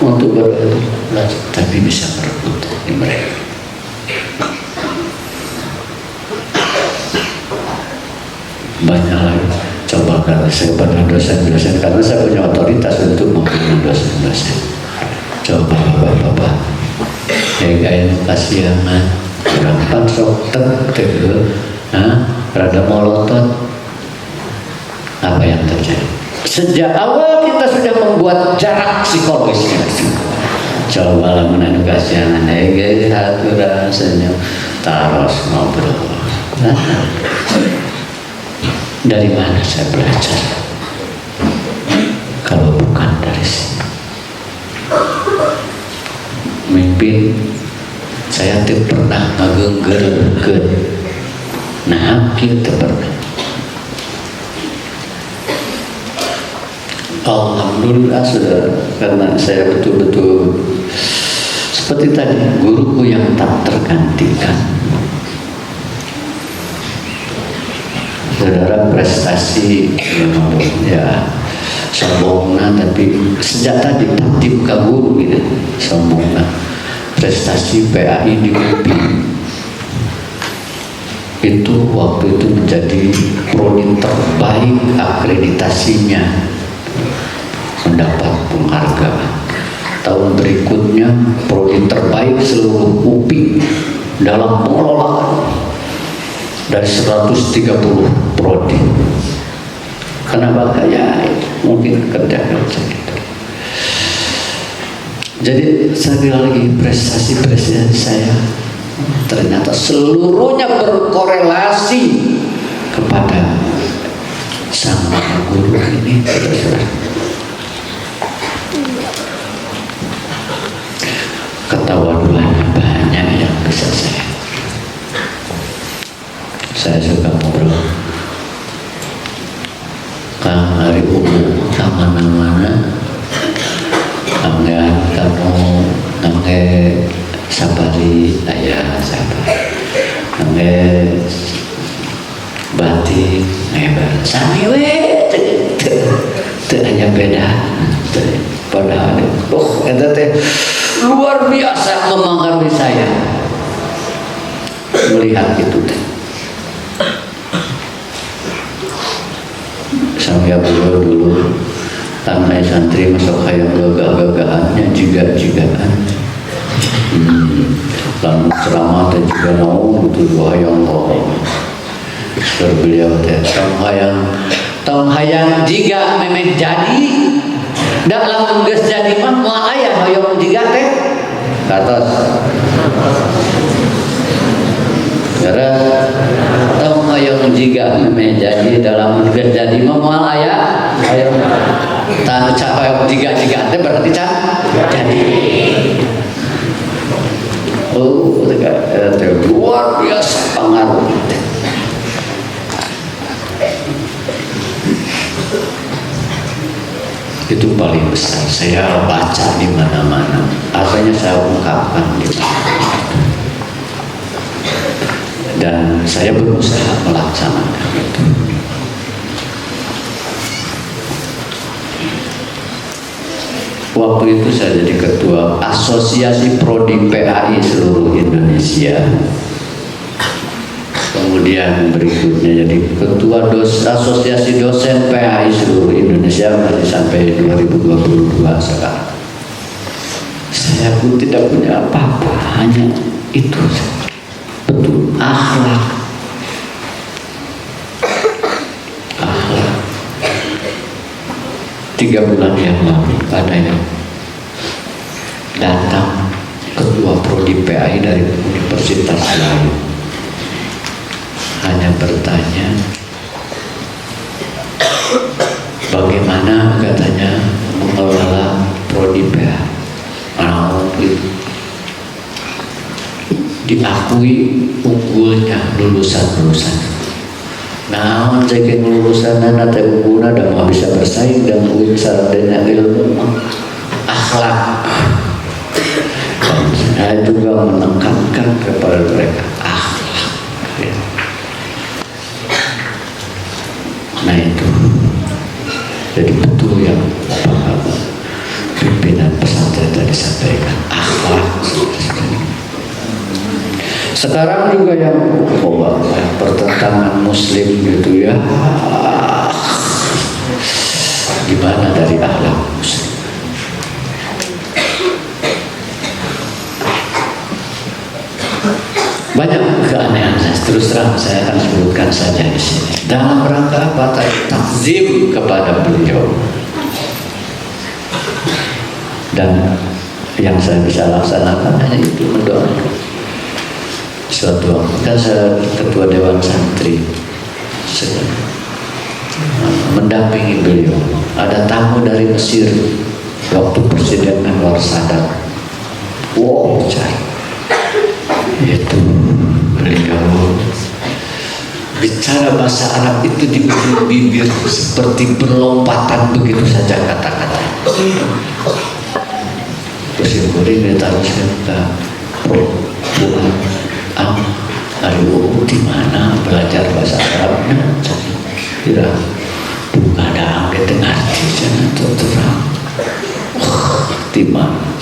untuk belajar, tapi bisa berebut hati mereka. Banyak lagi. Coba kalau saya pada dosen-dosen, karena saya punya otoritas untuk mempunyai dosen-dosen. Coba bapak-bapak, yang kasihan, berapa sok rada molotot. Apa yang terjadi? Sejak awal kita sudah membuat jarak psikologisnya. Coba lah menanu kasihan, hati rasanya taros ngobrol. Dari mana saya belajar kalau bukan dari sini? Mimpin saya tidak pernah ngagenggerkeun, nah kita pernah. Alhamdulillah saudara, karena saya betul-betul seperti tadi, guruku yang tak tergantikan. Saudara, prestasi ya sombongna, tapi sejak tadi tatib ka guru gitu, sombongna prestasi PAI di UPI itu waktu itu menjadi prodi terbaik akreditasinya, mendapat penghargaan. Tahun berikutnya prodi terbaik seluruh UPI dalam pengelolaan dari 130 prodi. Kenapa? Ya mungkin kerja gitu. Jadi sekali lagi prestasi presiden saya ternyata seluruhnya berkorelasi kepada sang guru ini. Ketawaduannya banyak yang bisa saya suka ngobrol. Kang hari umum mana-mana angga kamu angga sabari ayah sabar angga batik ngebar sami we teu aya beda padahal eta teh luar biasa mempengaruhi saya melihat itu teh. Sampai beliau dulu tanah santri masuk hayang gagah-gagahannya jiga-jigaan. Lalu ceramah dan juga naung itu dua hayang toh. Beliau teh tong hayang jiga memeh jadi. Dak lamun geus jadi mah moal aya hayang jiga teh. Katos. Karena tong hayang jiga memeh jadi dalam geus jadi mah moal aya hayang tah hayang jiga teh berarti can jadi. Oh, luar biasa pengaruh. Itu paling besar. Saya baca di mana-mana. Artinya saya ungkapkan di mana. Dan saya berusaha melaksanakan itu. Waktu itu saya jadi ketua Asosiasi Prodi PAI seluruh Indonesia. Kemudian berikutnya jadi ketua Asosiasi Dosen PAI seluruh Indonesia masih sampai 2022 sekarang. Saya pun tidak punya apa-apa, hanya itu betul akhlak. 3 bulan yang lalu ada yang datang ketua prodi PAI dari universitas lain, hanya bertanya bagaimana katanya mengelola prodi PAI. Diakui unggulnya lulusan-lulusan. Nah, cekin lulusan anak teh unggulna dan mau bisa bersaing dan uin sarana ilmu akhlak. Saya juga menekankan kepada mereka akhlak. Nah itu, jadi betul yang pimpinan pesantren tadi sampaikan akhlak. Sekarang juga yang pertentangan Muslim gitu ya, gimana dari akhlak Muslim? Banyak keanehan, terus terang saya akan sebutkan saja di sini. Dalam rangka apa? Takzim kepada beliau. Dan yang saya bisa laksanakan hanya itu, mendoakan. Suatu kan saya ketua Dewan Santri mendampingi beliau. Ada tamu dari Mesir waktu Presiden Anwar Sadat. Wow, bicara. Itu beliau bicara bahasa Arab itu di bibir seperti berlompatan begitu saja kata-kata. Bersyukur ini teruskan ke Buat aduh, di mana belajar bahasa Arabnya? Tidak, bukan ada angkat dengar di sana terang. Di mana?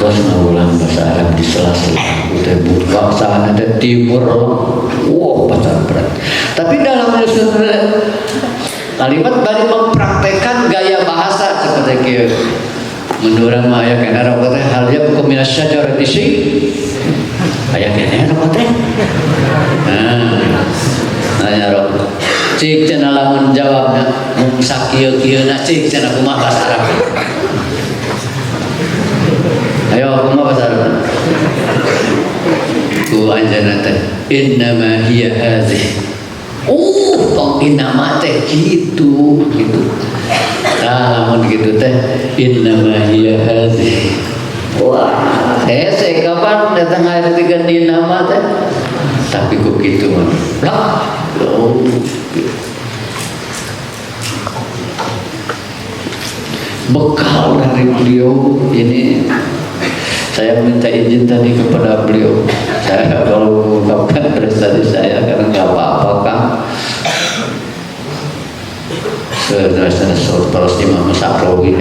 kantos ngulang bahasa Arab di sela-sela teh bangsa ada timur. Wow, pacar berat. Tapi dalam nyusun kalimat bari mempraktekkan gaya bahasa seperti kieu. Menurut aya kana rok teh hal ya hukum minas syajarati syai. Aya kana rok teh. Nah, aya rok. Cik cenah lamun jawabna mun sakieu-kieuna cik cenah kumaha bahasa Arab. Ayo kumaha bahasa Arab. Ku anjeunna teh innama hiya hadhihi. Tong innama teh gitu. Nah, lamun gitu teh innama hiya hadhihi. Wah, hese kapan datang hari tiga innama teh? Tapi kok gitu mah. Lah, bekal dari beliau ini. Saya minta izin tadi kepada beliau. Saya kalau mengungkapkan prestasi saya karena nggak apa-apa Kang. Sebenarnya terus Imam Sa'roni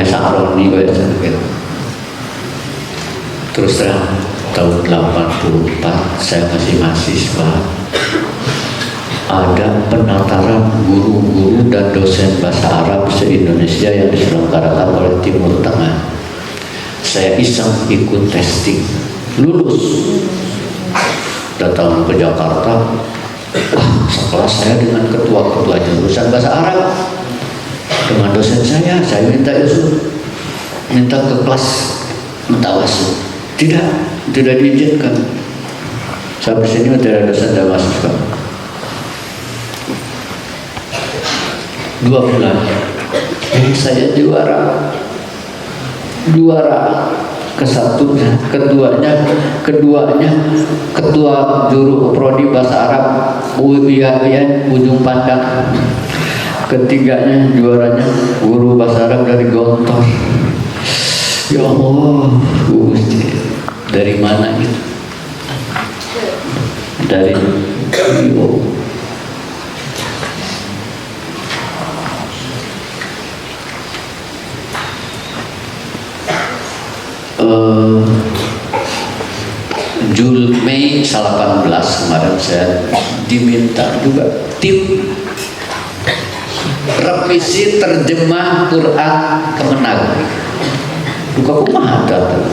terus terang tahun 84 saya masih mahasiswa. Ada penataran guru-guru dan dosen bahasa Arab se-Indonesia yang diselenggarakan oleh Timur Tengah. Saya iseng ikut testing, lulus. Datang ke Jakarta, sekelas saya dengan ketua-ketua jurusan bahasa Arab, dengan dosen saya minta isu, minta ke kelas mutawasil. Tidak diizinkan. Sampai sini tidak ada dosen dan mahasiswa. 2 bulan, saya juara ke-1, keduanya ketua juru prodi bahasa Arab ujung pandang, ketiganya juaranya guru bahasa Arab dari Gontor. Ya Allah, Gusti, dari mana itu? Dari Mei 18 kemarin saya diminta juga tim revisi terjemah Quran Kemenag. Buka kumaha datang.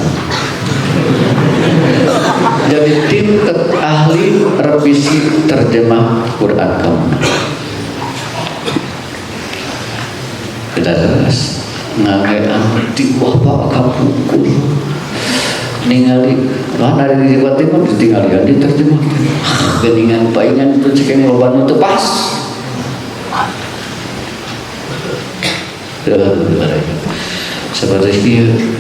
Jadi tim ahli revisi terjemah Quran Kemenag. Tidak jelas ngagean di bapak kapungkur ningali lah dari di Jawa Timur ditinggali di terjemah geningan paingan itu cekeng loban itu pas seperti itu.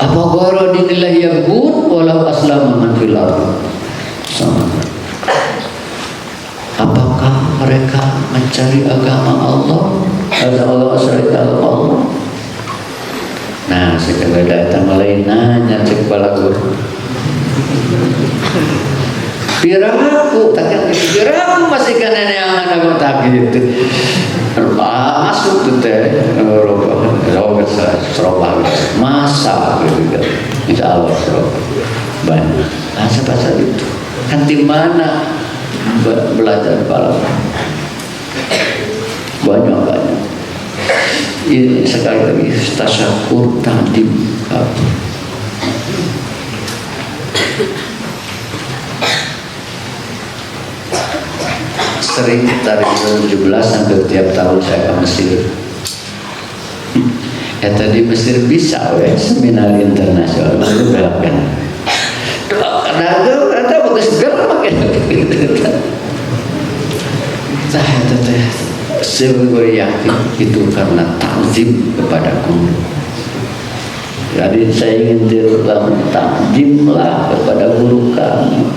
Apa goro dinilai yang good walau aslam man fil ardh sama. Apakah mereka mencari agama Allah? Ada Allah asal Allah. Nah, sekarang datang mulai nanya cek balagur. Piraku, takkan piraku masih kan yang anak tak gitu. Masuk tuh teh, roba serobah, masa gitu. Insya Allah serobah banyak. Bahasa itu. Kan di mana belajar balagur? Banyak. Ini sekali lagi tasyakur ta'dim. Sering dari 2017 sampai tiap tahun saya ke Mesir. Tadi Mesir bisa seminar internasional itu berapa? Ada bagus segala makin saya yakin itu karena takzim kepada guru. Jadi saya ingin dilakukan takzim lah kepada guru kami,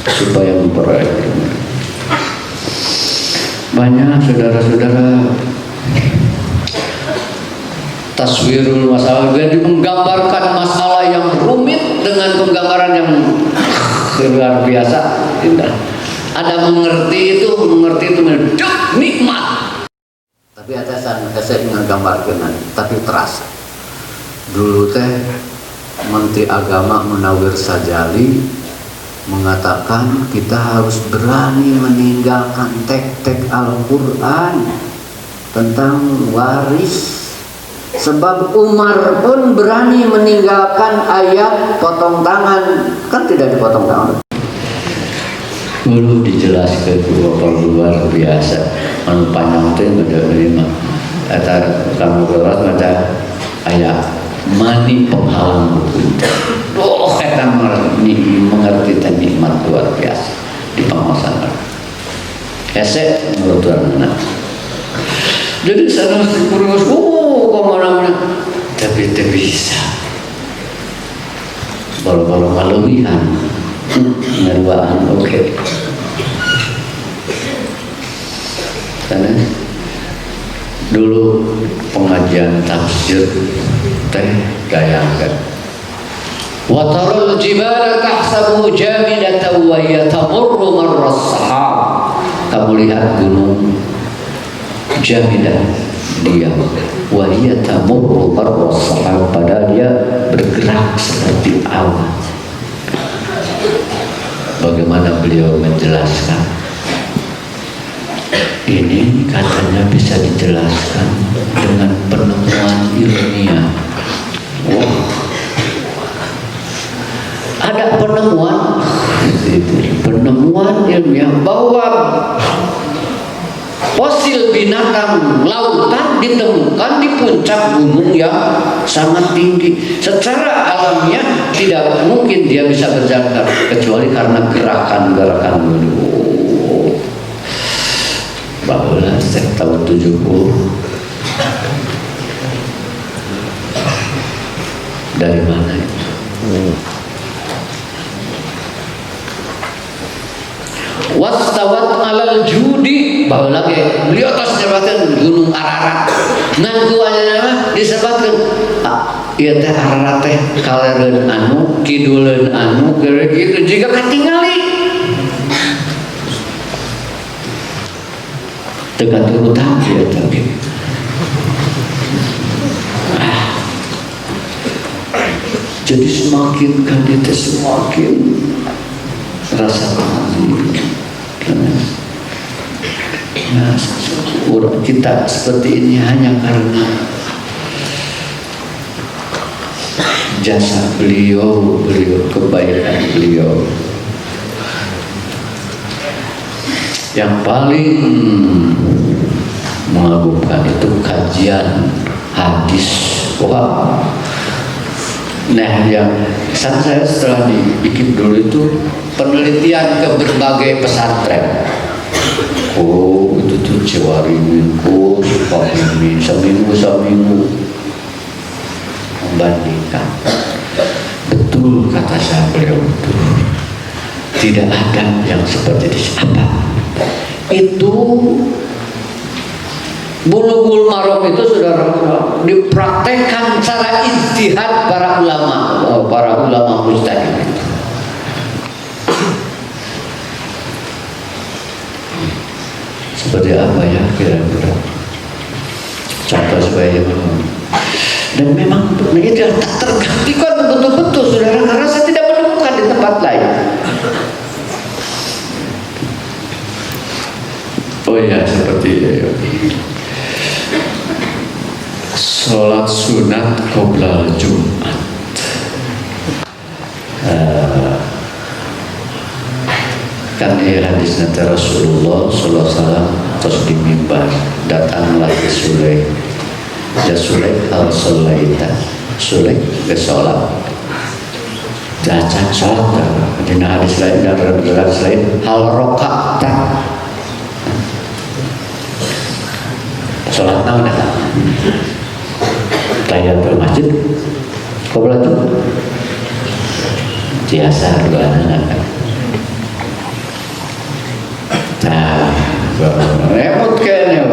supaya memperoleh. Banyak saudara-saudara taswirul masalah, jadi menggambarkan masalah yang rumit dengan penggambaran yang luar biasa. Tidak. Ada mengerti itu nikmat. Tapi atasan saya nggambarkeun tapi terasa. Dulu teh Menteri Agama Munawir Sajali mengatakan kita harus berani meninggalkan tek-tek Al-Quran tentang waris. Sebab Umar pun berani meninggalkan ayat potong tangan, kan tidak dipotong tangan. Dulu dijelaskan luar biasa. Anu panjang teh beda lima. Eta kamu keluar baca ayat mani penghalang hukum. Oh, eta mengerti nikmat luar biasa di pengawasan. Ese menurut anak. Jadi sana mesti kurus, kemana-mana. Tapi tidak bisa. Baru-baru malewihan. Ngeruaan oke. Karena dulu pengajian tafsir teh gayangkan. Wa taral jibala tahsabuhu jamidatan wa hiya tamurru marra as-sahab. Kamu lihat gunung jamidah dia wa hiya tamurru marra as-sahab, padahal dia bergerak seperti awan. Bagaimana beliau menjelaskan? Ini katanya bisa dijelaskan dengan penemuan ilmiah. Wow. Ada penemuan ilmiah bahwa fosil binatang lautan ditemukan di puncak gunung yang sangat tinggi. Secara alamiah tidak mungkin dia bisa berjalan kecuali karena gerakan-gerakan gunung. Bahwa sejak tahun 70 dari mana itu? Wastawat alal judi, bahwa lagi beliau atas jabatan Gunung Ararat. Nangguannya disebutkan, iya teh Ararat teh kalereun anu, kiduleun anu, gitu jika katingali. Dekat urutan dia tadi. Jadi semakin kandidat semakin rasa malu. Nah, kita seperti ini hanya karena jasa beliau, kebaikan beliau. Yang paling mengagumkan itu kajian hadis. Wah. Nah, yang saya setelah dibikin dulu itu penelitian ke berbagai pesantren. Oh, itu tuh Cewarimin, Pakimi, seminggu membandingkan. Betul kata saya beliau itu. Tidak ada yang seperti di apa. Itu Bulughul Maram itu saudara dipraktekkan secara ijtihad para ulama mujtahid. Seperti apa ya kira-kira? Contoh supaya dan memang itu tak tergantikan betul-betul saudara, karena saya tidak menemukan di tempat lain. Oh ya, seperti sholat sunat qoblal Jumat. Kan hadis nanti Rasulullah sallallahu alaihi wasallam terus di mimbar datanglah ke Sulaik. Ya Sulaik al-Sulaita. Sulaik ke sholat. Jajan sholat. Di hadis lain dan hadis lain hal rakaat. Sholat naon eta? Tahiyatul masjid. Qoblal Jumat. Biasa doana. Nah, remut kayaknya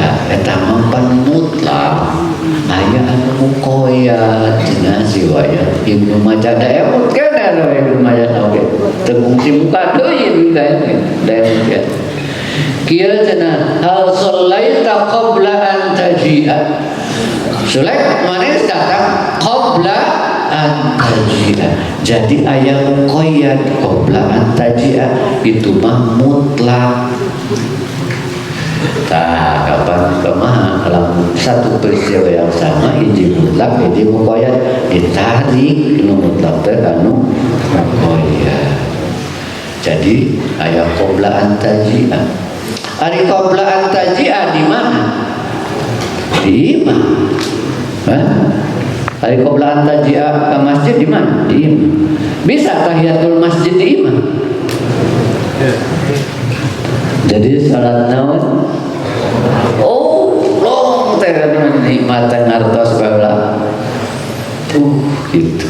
ya, eta mampan mutlak aya anu mukoyat cenah siwaya Ibnu Majah emut kayaknya Ibnu Majah oge teu fungsi muka deui kayaknya daemut ya Kieu cenah hal shallaita qabla an taji'a. Sulaik manis datang qabla an taji'a. Jadi ayat qayyad qabla an taji'a itu mah mutlak. Nah, kapan kemana kalau satu peristiwa yang sama hiji mutlak hiji muqayyad ditarik nu mutlak teh anu muqayyad. Jadi ayat qabla an taji'a. Ari qabla an taji'a di mana? Di imam. Ari qabla an taji'a ke masjid di mana? Di imam. Bisa tahiyatul masjid di imam. Jadi salat naon? Oh, long teh nikmatan ngartos baheula. Gitu.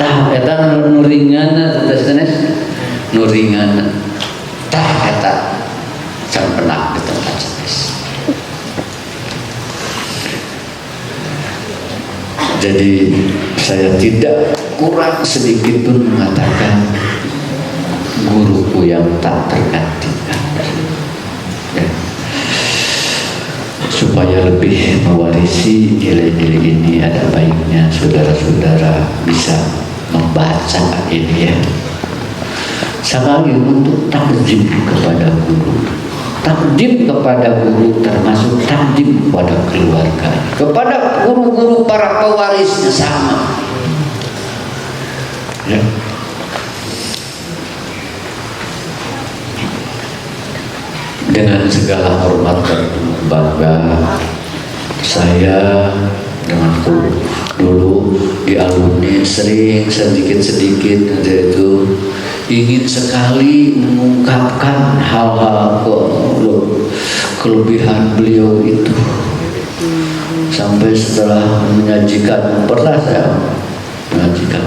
Tah eta nu ringanna teh sanes nu ringanna. Tah eta can penak di tempat sanes. Jadi saya tidak kurang sedikit pun mengatakan guruku yang tak tergantikan. Ya. Supaya lebih mewarisi nilai-nilai ini, ada baiknya saudara-saudara bisa membaca ini ya. Sekali untuk takdim kepada guru. Takdim kepada guru termasuk takdim kepada keluarga, kepada guru-guru para pewarisnya sama. Ya. Dengan segala hormat dan bangga, saya dengan dulu di alumni sering sedikit-sedikit itu ingin sekali mengungkapkan hal-hal kelebihan beliau itu. Sampai setelah menyajikan, pernah saya menyajikan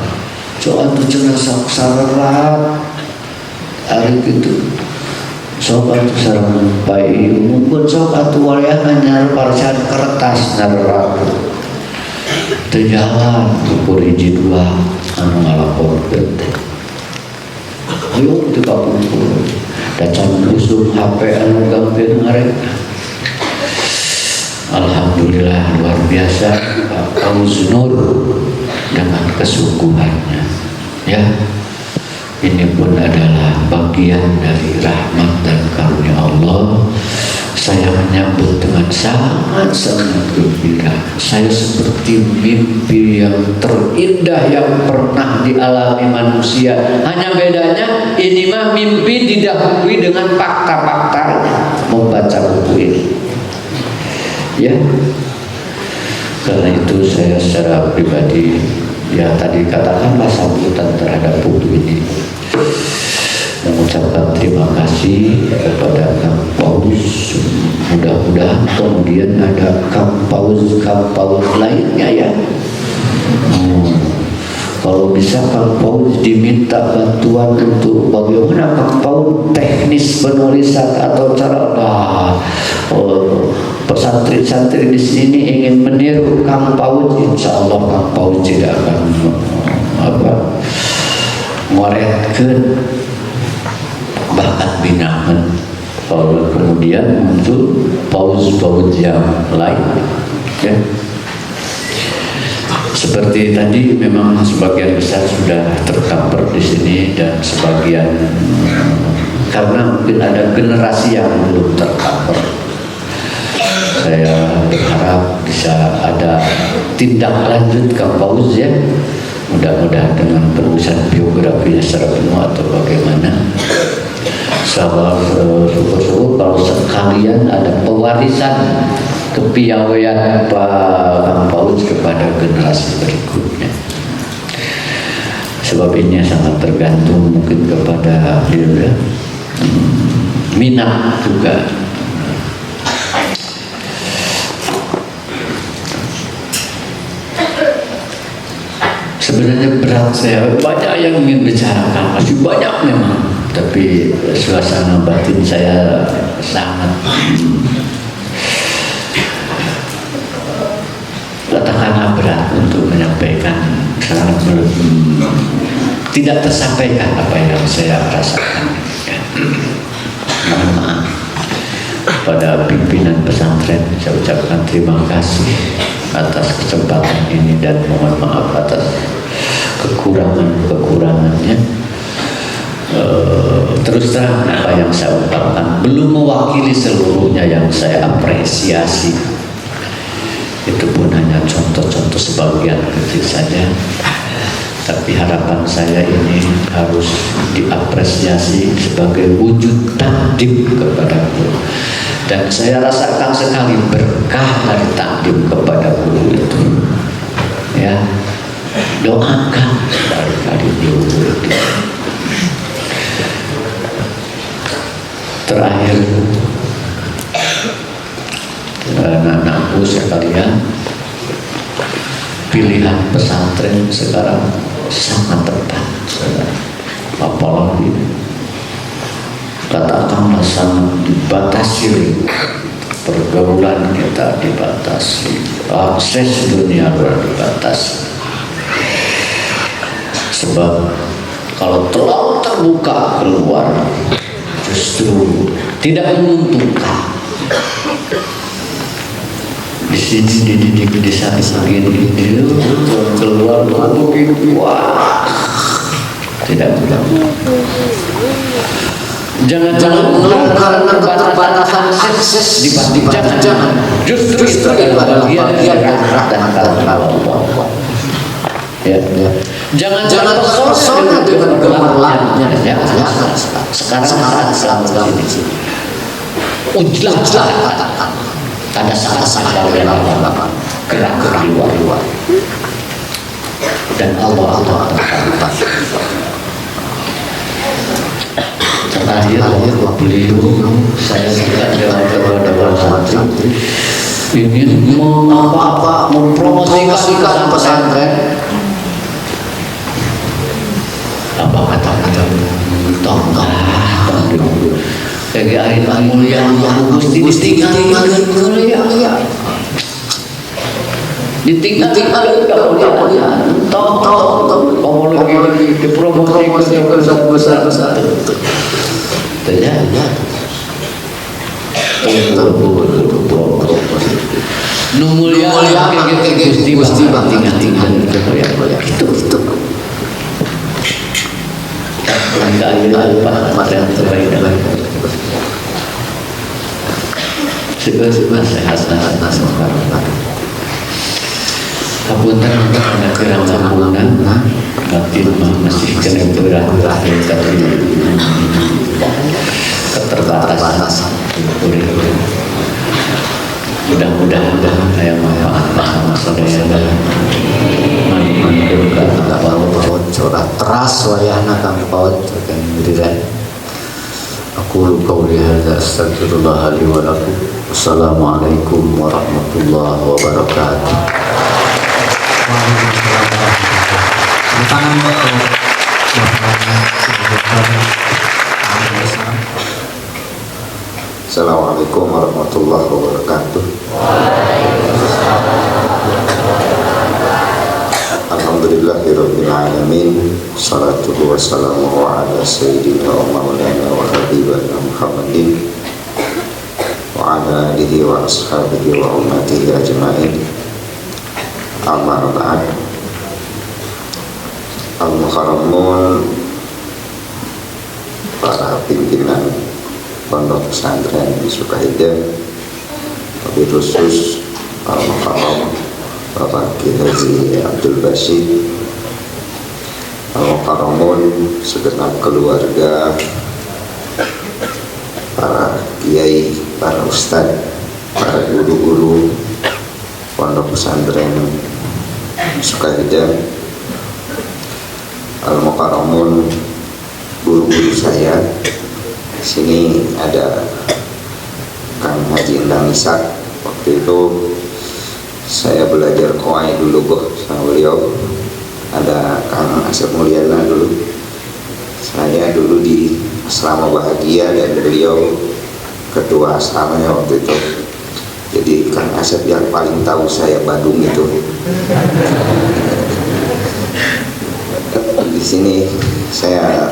coba tuh jenazah sarat hari itu. Sok atuh sareng bayi mungkin sok atuh waliahan nyar parcan kertas nyar teu jalan ukur hiji dua anu ngalaporkeun teh ayo teu kapumpul da can usum HP anu gampeun ngareka. Alhamdulillah luar biasa Pak Fauz Nur dengan kesungguhannya ya. Ini pun adalah bagian dari rahmat dan karunia Allah. Saya menyambut dengan sangat-sangat gembira. Saya seperti mimpi yang terindah yang pernah dialami manusia. Hanya bedanya ini mah mimpi didahului dengan fakta-faktanya. Membaca buku ini ya. Karena itu saya secara pribadi ya tadi katakanlah sambutan terhadap buku ini, mengucapkan terima kasih kepada Kang Paus. Mudah-mudahan kemudian ada Kang Paus lainnya ya. Kalau bisa Kang Paus diminta bantuan untuk bagaimana Kang Paus teknis penulisan atau cara pesantren-santri di sini ingin meniru Kang Paus, insya Allah Kang Paus tidak akan ngoretkeun bakat binaan. Kalau kemudian muncul paus-paus yang lain ya. Seperti tadi memang sebagian besar sudah tercover di sini dan sebagian karena mungkin ada generasi yang belum tercover. Saya berharap bisa ada tindak lanjut Kang Paus ya. Mudah-mudahan dengan penulisan biografinya secara penuh atau bagaimana. Syukur-syukur kalau sekalian ada pewarisan kepiawaian Pak Kang Paus kepada generasi berikutnya. Sebab ini sangat tergantung mungkin kepada dia minat juga. Sebenarnya berat, saya banyak yang ingin bicarakan, masih banyak memang, tapi suasana batin saya sangat katakanlah berat untuk menyampaikan, sangat tidak tersampaikan apa yang saya rasakan. Mohon maaf. pada pimpinan pesantren saya ucapkan terima kasih atas kesempatan ini dan mohon maaf atas kekurangannya. Terus terang apa yang saya ungkapkan belum mewakili seluruhnya yang saya apresiasi, itu pun hanya contoh-contoh sebagian kecil saja. Tapi harapan saya ini harus diapresiasi sebagai wujud takdim kepada guru. Dan saya rasakan sekali berkah dari takdim kepada guru itu. Ya, doakan sekali-kali guru itu. Terakhir, anak-anakku sekalian, pilihan pesantren sekarang sangat tepat, apalagi katakanlah sangat dibatasi, pergaulan kita dibatasi, akses dunia dibatasi. Sebab kalau terlalu terbuka keluar justru tidak menguntungkan. Di sini dididik di sana begini keluar begini, wah tidak mudah. Jangan mengeluh karena keterbatasan akses jangan. Justru itu adalah bagian rahmat dan karunia Allah. Ya. Jangan terpesona dengan gemerlapnya. Sekarang saat ini ujlah katakan ada saat-saat kalian gerak luar dan Allah terakhir beliau saya sudah jawab kepada santri ingin mempromosikan pesantren. Apa kata tongkang kayak air mulia yang mesti ditinggal ditinggal mulia tong lagi dipromosikan besar ternyata mulia kayak Gusti tinggal itu yang terbaik sehat Hapunten ada kirang lampunan batin masih kena berat keterbatasan mudah-mudahan saya manfaat saudara corak teras wayahna kang paut kang diriran aku qauli hadza astaghfirullah li wa lakum. Assalamualaikum warahmatullahi wabarakatuh. Assalamualaikum warahmatullahi wabarakatuh. Alhamdulillahirabbil alamin. Salatu wassalamu ala sayyidina wa maulana wa habibina Muhammadin wa ala alihi wa ashabihi wa ummatihi ajma'in. Amma ba'd. Al-Mukarramun, para pimpinan pondok pesantren di Sukahide, lebih khusus Al-Mukarram Bapak Kiai Haji Abdul Bashir, Al-Mukarramun segenap keluarga, para kiai, para ustadz, para guru-guru pondok pesantren Sukahide, Al-Mukarramun, guru-guru saya. Di sini ada Kang Haji Endang Ishak. Waktu itu saya belajar koai dulu sama beliau. Ada Kang Asep Mulyana dulu. Saya dulu di Asrama Bahagia dan beliau ketua asramanya waktu itu. Jadi Kang Asep yang paling tahu saya Badung itu. Di sini saya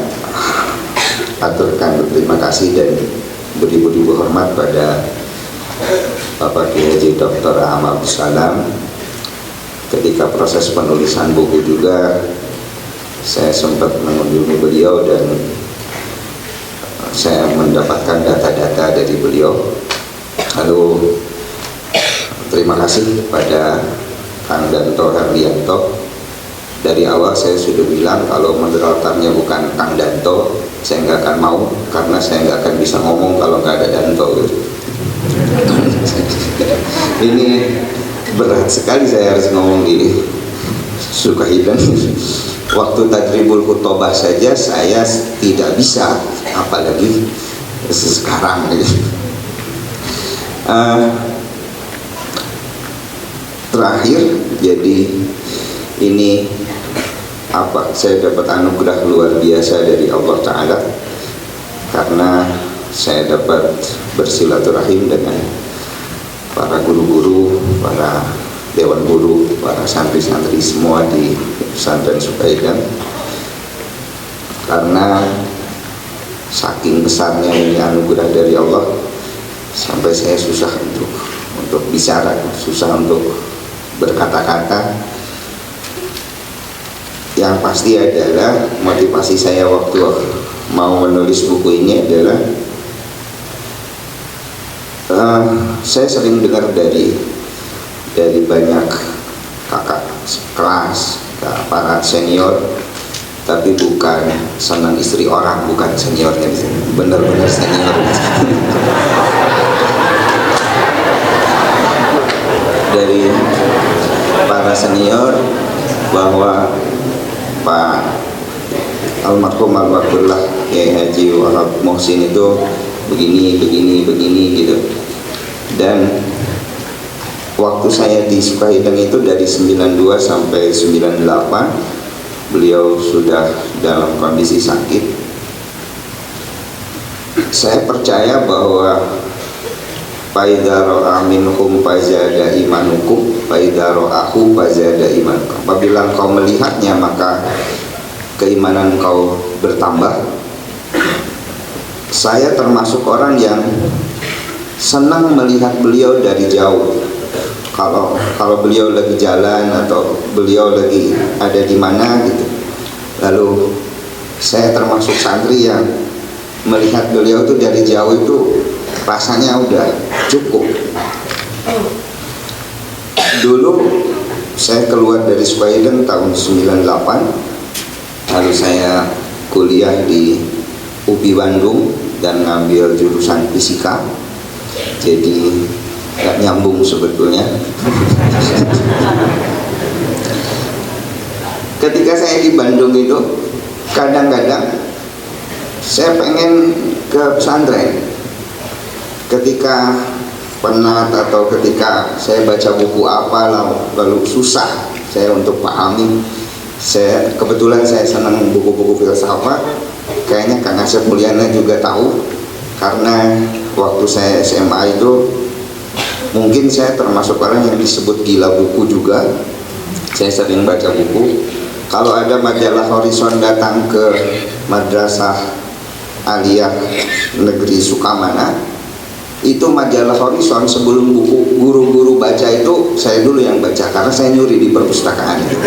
aturkan berterima kasih dan beribu-ribu hormat pada Bapak Kiai Haji Dr. Ahmad Salam. Ketika proses penulisan buku juga saya sempat mengunjungi beliau dan saya mendapatkan data-data dari beliau. Lalu terima kasih pada Kang Danto Herlianto. Dari awal saya sudah bilang kalau moderatornya bukan Kang Danto, saya nggak akan mau, karena saya nggak akan bisa ngomong kalau nggak ada Danto gitu. Ini berat sekali saya harus ngomong ini. Sukahidang waktu tadribul khutbah saja saya tidak bisa, apalagi sekarang gitu. Terakhir, jadi ini saya dapat anugerah luar biasa dari Allah Ta'ala karena saya dapat bersilaturahim dengan para guru-guru, para dewan guru, para santri-santri semua di pesantren Sukahidang. Karena saking besarnya ini anugerah dari Allah, sampai saya susah untuk bicara, susah untuk berkata-kata. Yang pasti adalah motivasi saya waktu mau menulis buku ini adalah saya sering dengar dari banyak kakak kelas, para senior, tapi bukan senang istri orang, bukan seniornya, benar-benar senior. Dari para senior bahwa Pak almarhum almarhumlah Kiai Haji Wahab Muhsin itu begini gitu. Dan waktu saya di Sukahidang itu dari 92 sampai 98 beliau sudah dalam kondisi sakit. Saya percaya bahwa faidza ra'a minhum fazada imanukum faidza ra'ahu fazada imanukum. Apabila engkau melihatnya maka keimanan engkau bertambah. Saya termasuk orang yang senang melihat beliau dari jauh. Kalau beliau lagi jalan atau beliau lagi ada di mana gitu. Lalu saya termasuk santri yang melihat beliau itu dari jauh itu rasanya udah cukup. Dulu saya keluar dari Sukahidang tahun 98, lalu saya kuliah di UPI Bandung dan ngambil jurusan fisika. Jadi gak nyambung sebetulnya. Ketika saya di Bandung itu kadang-kadang saya pengen ke pesantren. Ketika penat atau ketika saya baca buku apa lalu susah saya untuk pahami. Kebetulan saya senang buku-buku filsafat. Kayaknya Kang Asep Mulyana juga tahu, karena waktu saya SMA itu mungkin saya termasuk orang yang disebut gila buku juga. Saya sering baca buku. Kalau ada majalah Horizon datang ke Madrasah Aliyah Negeri Sukamana, itu majalah Horizon sebelum buku guru-guru baca itu saya dulu yang baca, karena saya nyuri di perpustakaan itu.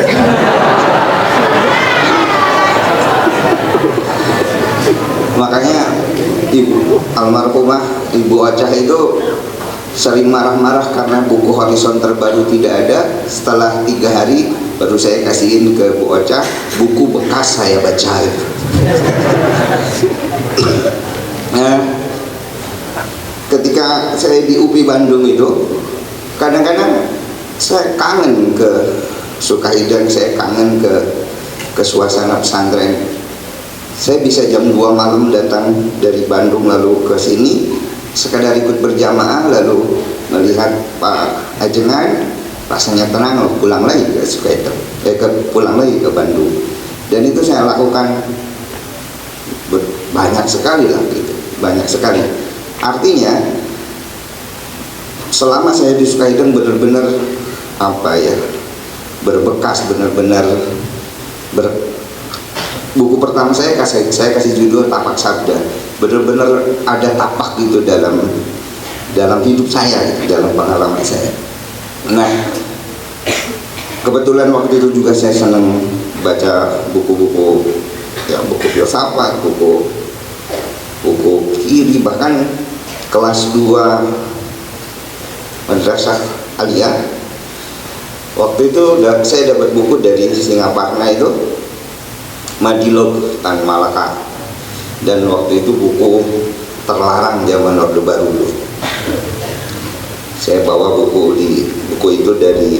Makanya almarhumah Ibu Ocah itu sering marah-marah karena buku Horizon terbaru tidak ada. Setelah 3 hari baru saya kasihin ke Bu Ocah buku bekas saya baca itu. Nah, ketika saya di UPI Bandung itu kadang-kadang saya kangen ke Sukahidang, saya kangen ke suasana pesantren. Saya bisa jam 2 malam datang dari Bandung lalu ke sini sekadar ikut berjamaah, lalu melihat Pak Ajengan, rasanya tenang, lalu pulang lagi ke Sukahidang, pulang lagi ke Bandung. Dan itu saya lakukan banyak sekali lah gitu, banyak sekali. Artinya selama saya di Sukahidang benar-benar berbekas, benar-benar buku pertama saya kasih judul Tapak Sabda. benar-benar ada tapak gitu dalam hidup saya, gitu, dalam pengalaman saya. Nah, kebetulan waktu itu juga saya senang baca buku-buku, ya buku filsafat, buku kiri, bahkan kelas 2 madrasah aliyah. Waktu itu saya dapat buku dari Singaparna itu, Madilog Tan Malaka, dan waktu itu buku terlarang zaman Orde Baru dulu. Saya bawa buku itu dari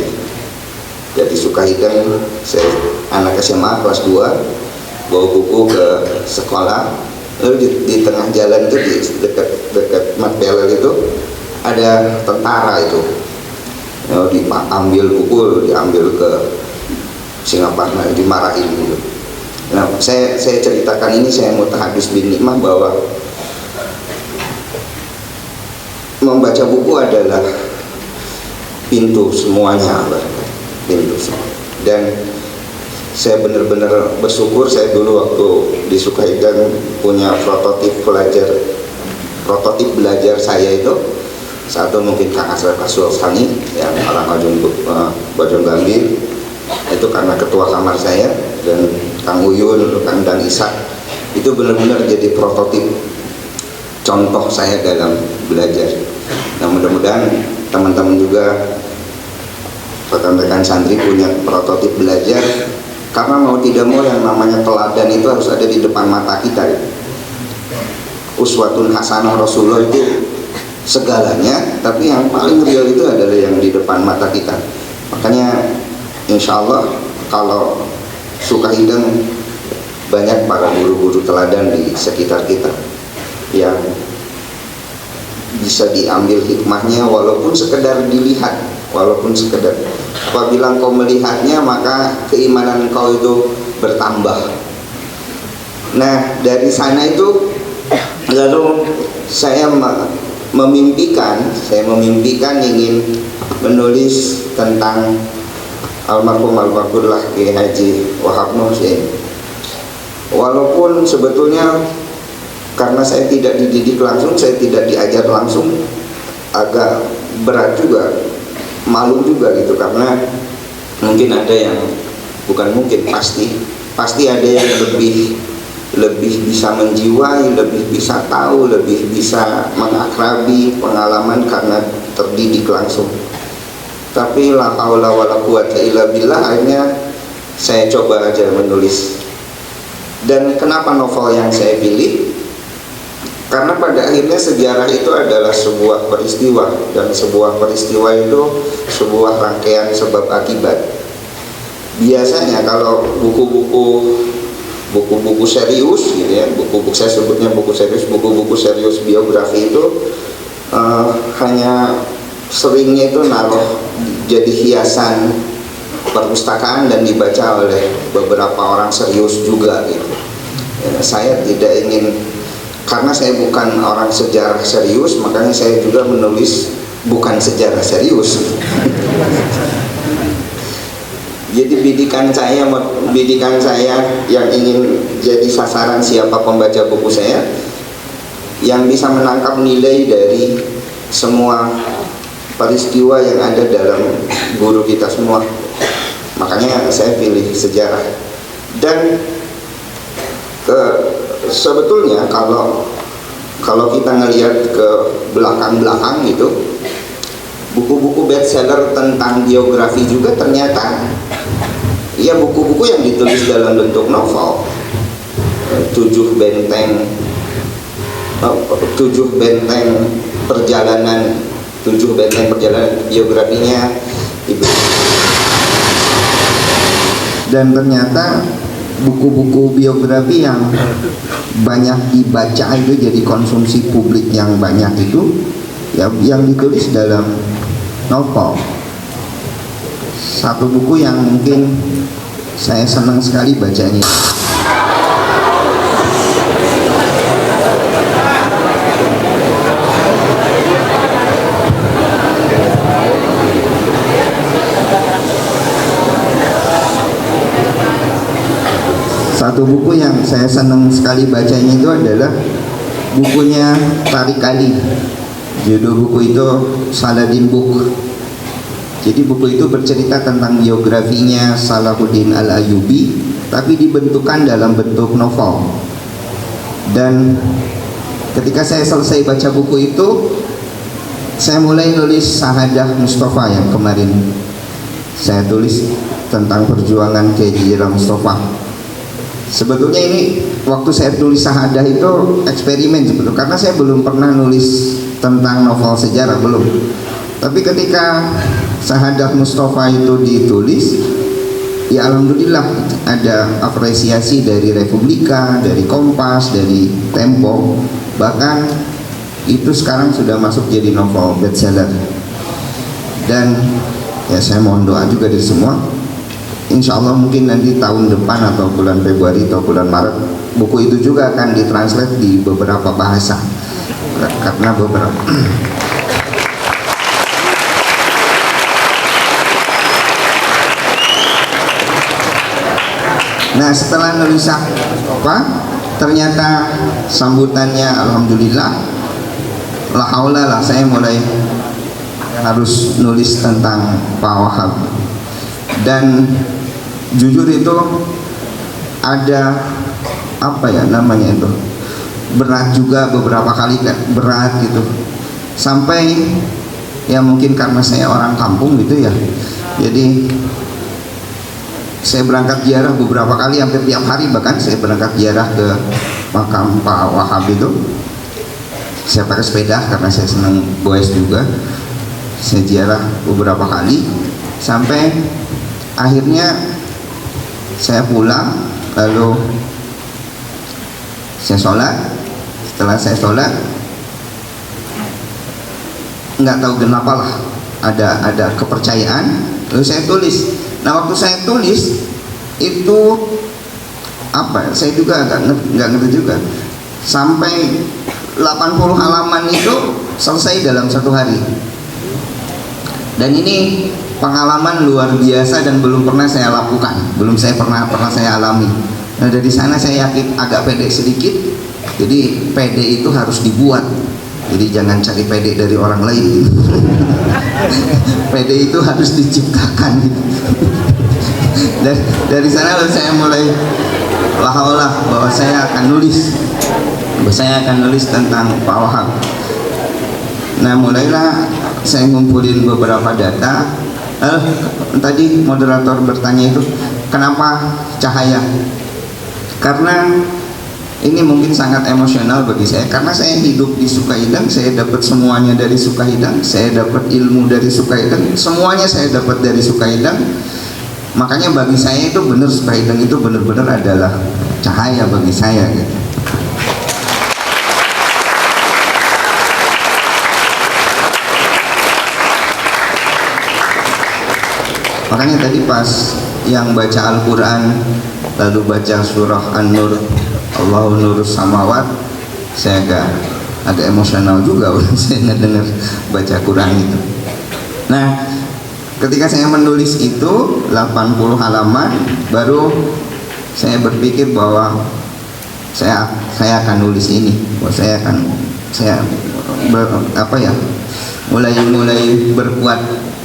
Sukahidang. Saya anak SMA kelas 2, bawa buku ke sekolah. Lalu di tengah jalan itu, di dekat Mat Peler itu ada tentara itu. Diambil buku, diambil ke Singaparna, dimarahin gitu. Nah, saya ceritakan ini, saya mau tahadus bin nikmah bahwa membaca buku adalah pintu semuanya, pintu semua. Dan saya benar-benar bersyukur, saya dulu waktu di Sukahidang punya prototip belajar saya itu. Satu mungkin Kang Asraf Asulsani yang orang Bojong Gambir, itu karena ketua kamar saya, dan Kang Uyun, Kang Dan Ishak, itu benar-benar jadi prototip contoh saya dalam belajar. Nah, mudah-mudahan teman-teman juga, rekan-rekan santri punya prototip belajar, karena mau tidak mau yang namanya teladan itu harus ada di depan mata kita. Uswatun hasanah Rasulullah itu segalanya, tapi yang paling real itu adalah yang di depan mata kita. Makanya insya Allah kalau Sukahidang banyak para guru-guru teladan di sekitar kita yang bisa diambil hikmahnya, walaupun sekedar dilihat, walaupun sekedar. Apabila engkau melihatnya, maka keimanan engkau itu bertambah. Nah, dari sana itu lalu saya memimpikan ingin menulis tentang almarhumlah Kiai Haji Wahab Muhsin. Walaupun sebetulnya karena saya tidak dididik langsung, saya tidak diajar langsung, agak berat juga, malu juga gitu, karena mungkin ada yang pasti ada yang lebih bisa menjiwai, lebih bisa tahu, lebih bisa mengakrabi pengalaman karena terdidik langsung. Tapi la haula wala quwata illa billah, akhirnya saya coba aja menulis. Dan kenapa novel yang saya pilih? Karena pada akhirnya sejarah itu adalah sebuah peristiwa, dan sebuah peristiwa itu sebuah rangkaian sebab akibat. Biasanya kalau buku-buku serius gitu ya, saya sebutnya buku-buku serius biografi itu hanya seringnya itu naruh jadi hiasan perpustakaan dan dibaca oleh beberapa orang serius juga gitu. Saya tidak ingin, karena saya bukan orang sejarah serius, makanya saya juga menulis bukan sejarah serius. Jadi bidikan saya yang ingin jadi sasaran siapa pembaca buku saya, yang bisa menangkap nilai dari semua peristiwa yang ada dalam guru kita semua. Makanya saya pilih sejarah. Dan sebetulnya kalau kita ngelihat ke belakang-belakang itu, buku-buku bestseller tentang biografi juga ternyata ya buku-buku yang ditulis dalam bentuk novel. 7 benteng perjalanan biografinya Ibu. Dan ternyata buku-buku biografi yang banyak dibaca itu, jadi konsumsi publik yang banyak itu ya, yang ditulis dalam novel. Satu buku yang mungkin saya senang sekali bacanya, itu adalah bukunya Tariq Ali. Judul buku itu Saladin Book. Jadi buku itu bercerita tentang biografinya Salahuddin Al-Ayyubi, tapi dibentukkan dalam bentuk novel. Dan ketika saya selesai baca buku itu, saya mulai nulis Sahadah Mustafa yang kemarin saya tulis tentang perjuangan Kiai Mustafa. Sebetulnya ini waktu saya tulis Sahadah itu eksperimen sebetulnya, karena saya belum pernah nulis tentang novel sejarah, belum. Tapi ketika Sahadah Mustafa itu ditulis, ya alhamdulillah ada apresiasi dari Republika, dari Kompas, dari Tempo. Bahkan itu sekarang sudah masuk jadi novel bestseller. Dan ya saya mohon doa juga dari semua. Insya Allah mungkin nanti tahun depan atau bulan Februari atau bulan Maret buku itu juga akan ditranslate di beberapa bahasa, karena beberapa Nah, setelah nulis apa, ternyata sambutannya alhamdulillah, la haula lah, saya mulai harus nulis tentang Pak Wahab. Dan jujur itu ada apa ya namanya itu, berat juga beberapa kali, kan berat gitu, sampai ya mungkin karena saya orang kampung gitu ya, jadi saya berangkat ziarah beberapa kali, hampir tiap hari bahkan saya berangkat ziarah ke makam Pak Wahab itu. Saya pakai sepeda karena saya senang goes juga. Saya ziarah beberapa kali sampai akhirnya saya pulang, lalu saya sholat. Setelah saya sholat, nggak tahu kenapa lah ada kepercayaan, lalu saya tulis. Nah, waktu saya tulis itu apa? Saya juga nggak ngerti juga. Sampai 80 halaman itu selesai dalam satu hari. Dan ini pengalaman luar biasa dan belum pernah saya lakukan, belum saya pernah saya alami. Nah, dari sana saya yakin agak pede sedikit. Jadi pede itu harus dibuat. Jadi jangan cari pede dari orang lain. Pede itu harus diciptakan. Dan dari sana saya mulai lahaulah bahwa saya akan nulis tentang Pak Wahab. Nah, mulailah saya ngumpulin beberapa data. Tadi moderator bertanya itu kenapa cahaya? Karena ini mungkin sangat emosional bagi saya, karena saya hidup di Sukahidang, saya dapat semuanya dari Sukahidang, saya dapat ilmu dari Sukahidang, semuanya saya dapat dari Sukahidang. Makanya bagi saya itu benar, Sukahidang itu benar-benar adalah cahaya bagi saya gitu. Makanya tadi pas yang baca Al-Quran lalu baca surah An-Nur, Allahu nurus samawat, saya agak emosional juga waktu saya ngedengar baca Quran itu. Nah, ketika saya menulis itu 80 halaman, baru saya berpikir bahwa saya akan nulis ini, bahwa mulai berbuat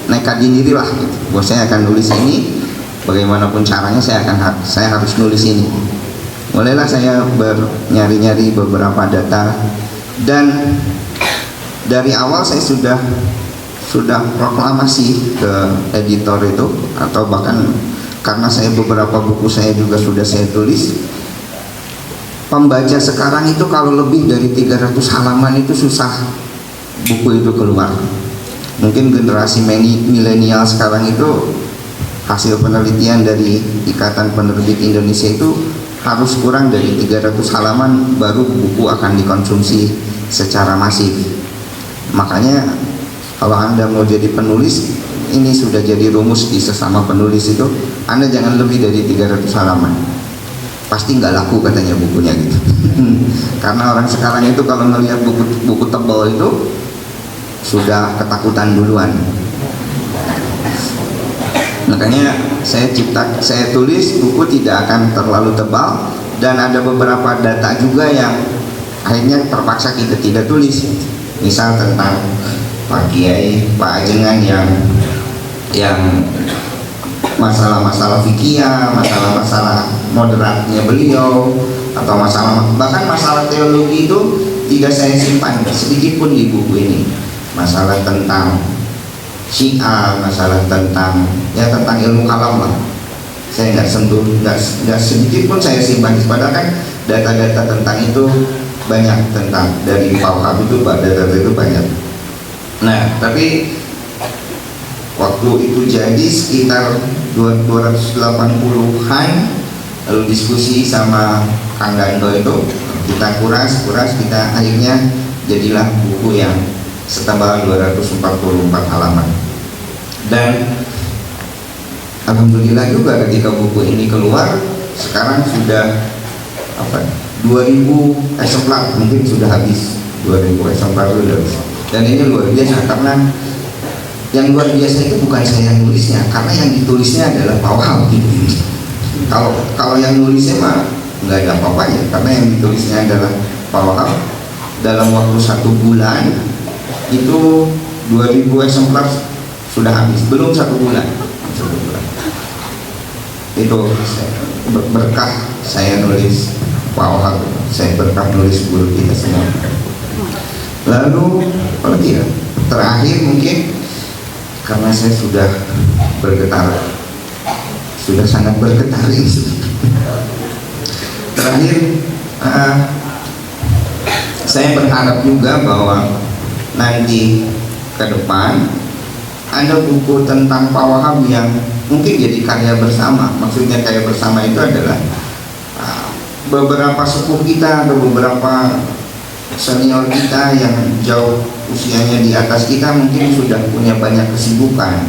nekat diri lah gitu. Bahwa saya akan nulis ini, bagaimanapun caranya saya harus nulis ini. Mulailah saya nyari-nyari beberapa data, dan dari awal saya sudah proklamasi ke editor itu, atau bahkan karena saya beberapa buku saya juga sudah saya tulis. Pembaca sekarang itu kalau lebih dari 300 halaman itu susah buku itu keluar. Mungkin generasi milenial sekarang itu, hasil penelitian dari Ikatan Penerbit Indonesia itu harus kurang dari 300 halaman baru buku akan dikonsumsi secara masif. Makanya kalau Anda mau jadi penulis, ini sudah jadi rumus di sesama penulis itu, Anda jangan lebih dari 300 halaman. Pasti nggak laku katanya bukunya gitu. Karena orang sekarang itu kalau melihat buku tebal itu sudah ketakutan duluan. Makanya saya tulis buku tidak akan terlalu tebal, dan ada beberapa data juga yang akhirnya terpaksa kita tidak tulis. Misal tentang Pak Kiai, Pak Ajengan yang masalah-masalah fikih, masalah-masalah moderatnya beliau, atau bahkan masalah teologi itu tidak saya simpan sedikit pun di buku ini. Masalah tentang Syiah, masalah tentang ilmu kalam lah, saya nggak sentuh, nggak sedikit pun saya simpan. Padahal kan data-data tentang itu banyak, tentang dari Pak Wahab itu data-data itu banyak. Nah, tapi waktu itu jadi sekitar 280-an, lalu diskusi sama Kang Gando itu kita kuras, kita akhirnya jadilah buku yang setebal 244 halaman. Dan alhamdulillah juga ketika buku ini keluar, sekarang sudah 2000 eksemplar, mungkin sudah habis 2000 eksemplar sudah habis. Dan ini luar biasa, karena yang luar biasa itu bukan saya yang nulisnya, karena yang ditulisnya adalah Pak Wahab gitu. Kalau yang nulisnya mah nggak ada apa-apanya, karena yang ditulisnya adalah Pak Wahab. Dalam waktu 1 bulan itu 2000 eksemplar sudah habis, belum 1 bulan. Itu berkah saya nulis Pak Wahab, saya berkah nulis guru kita semua. Lalu apalagi ya, terakhir mungkin karena saya sudah bergetar, sudah sangat bergetar ini. Terakhir saya berharap juga bahwa nanti ke depan ada buku tentang Pak Wahab yang mungkin jadi karya bersama. Maksudnya karya bersama itu adalah beberapa sepuh kita atau beberapa senior kita yang jauh usianya di atas kita, mungkin sudah punya banyak kesibukan.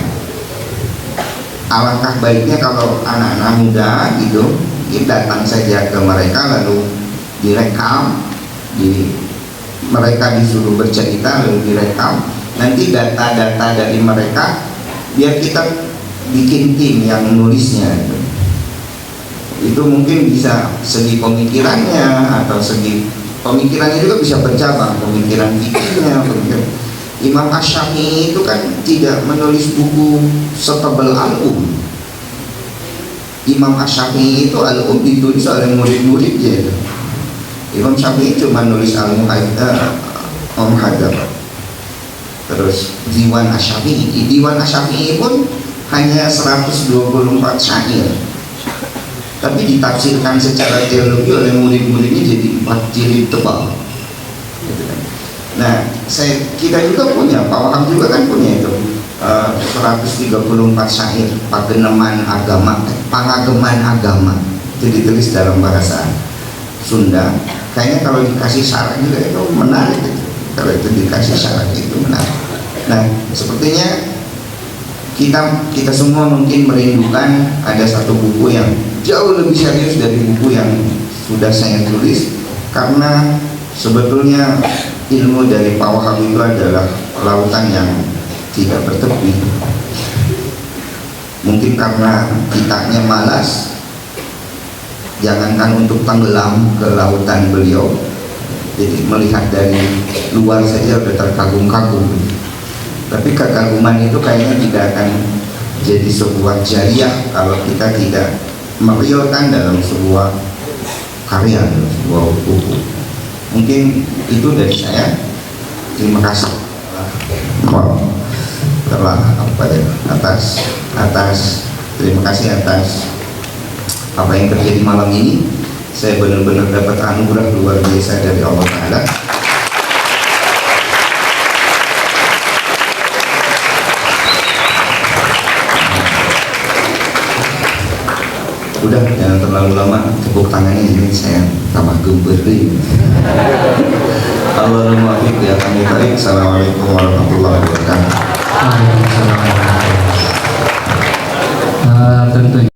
Alangkah baiknya kalau anak-anak muda gitu, kita datang saja ke mereka lalu direkam, mereka disuruh bercerita lalu direkam. Nanti data-data dari mereka biar kita bikin tim yang nulisnya. Itu mungkin bisa segi pemikirannya, atau segi pemikirannya juga bisa bercabang, pemikiran fikihnya. Imam Asy-Syafi'i itu kan tidak menulis buku setebal Al-Um. Imam Asy-Syafi'i itu Al-Um ditulis oleh murid-muridnya. Imam Syafi'i cuma nulis Al-Muhadzab, terus Diwan Asy-Syafi'i. Diwan Asy-Syafi'i pun hanya 124 syair, tapi ditafsirkan secara teologi oleh murid-muridnya jadi 4 jilid tebal. Nah, kita juga punya, Pak Wahab juga kan punya itu 134 syair pangageman agama, itu ditulis dalam bahasa Sunda. Kayaknya kalau dikasih syarat juga itu menarik itu. Kalau itu dikasih syarat itu menarik. Nah, sepertinya kita semua mungkin merindukan ada satu buku yang jauh lebih serius dari buku yang sudah saya tulis, karena sebetulnya ilmu dari Pak Wahab itu adalah lautan yang tidak bertepi. Mungkin karena kitanya malas, jangankan untuk tenggelam ke lautan beliau, jadi melihat dari luar saja sudah terkagum-kagum. Tapi kekaguman itu kayaknya tidak akan jadi sebuah jariah kalau kita tidak merealkan dalam sebuah karya, dalam sebuah buku. Mungkin itu dari saya. Terima kasih terima kasih atas apa yang terjadi malam ini. Saya benar-benar dapat anugerah luar biasa dari Allah Ta'ala. Udah, jangan terlalu lama, tepuk tangannya ini saya tambah gember deh. Allahumma fiq ya kami baik. Assalamualaikum warahmatullahi wabarakatuh. Waalaikumsalam warahmatullahi wabarakatuh. Tentunya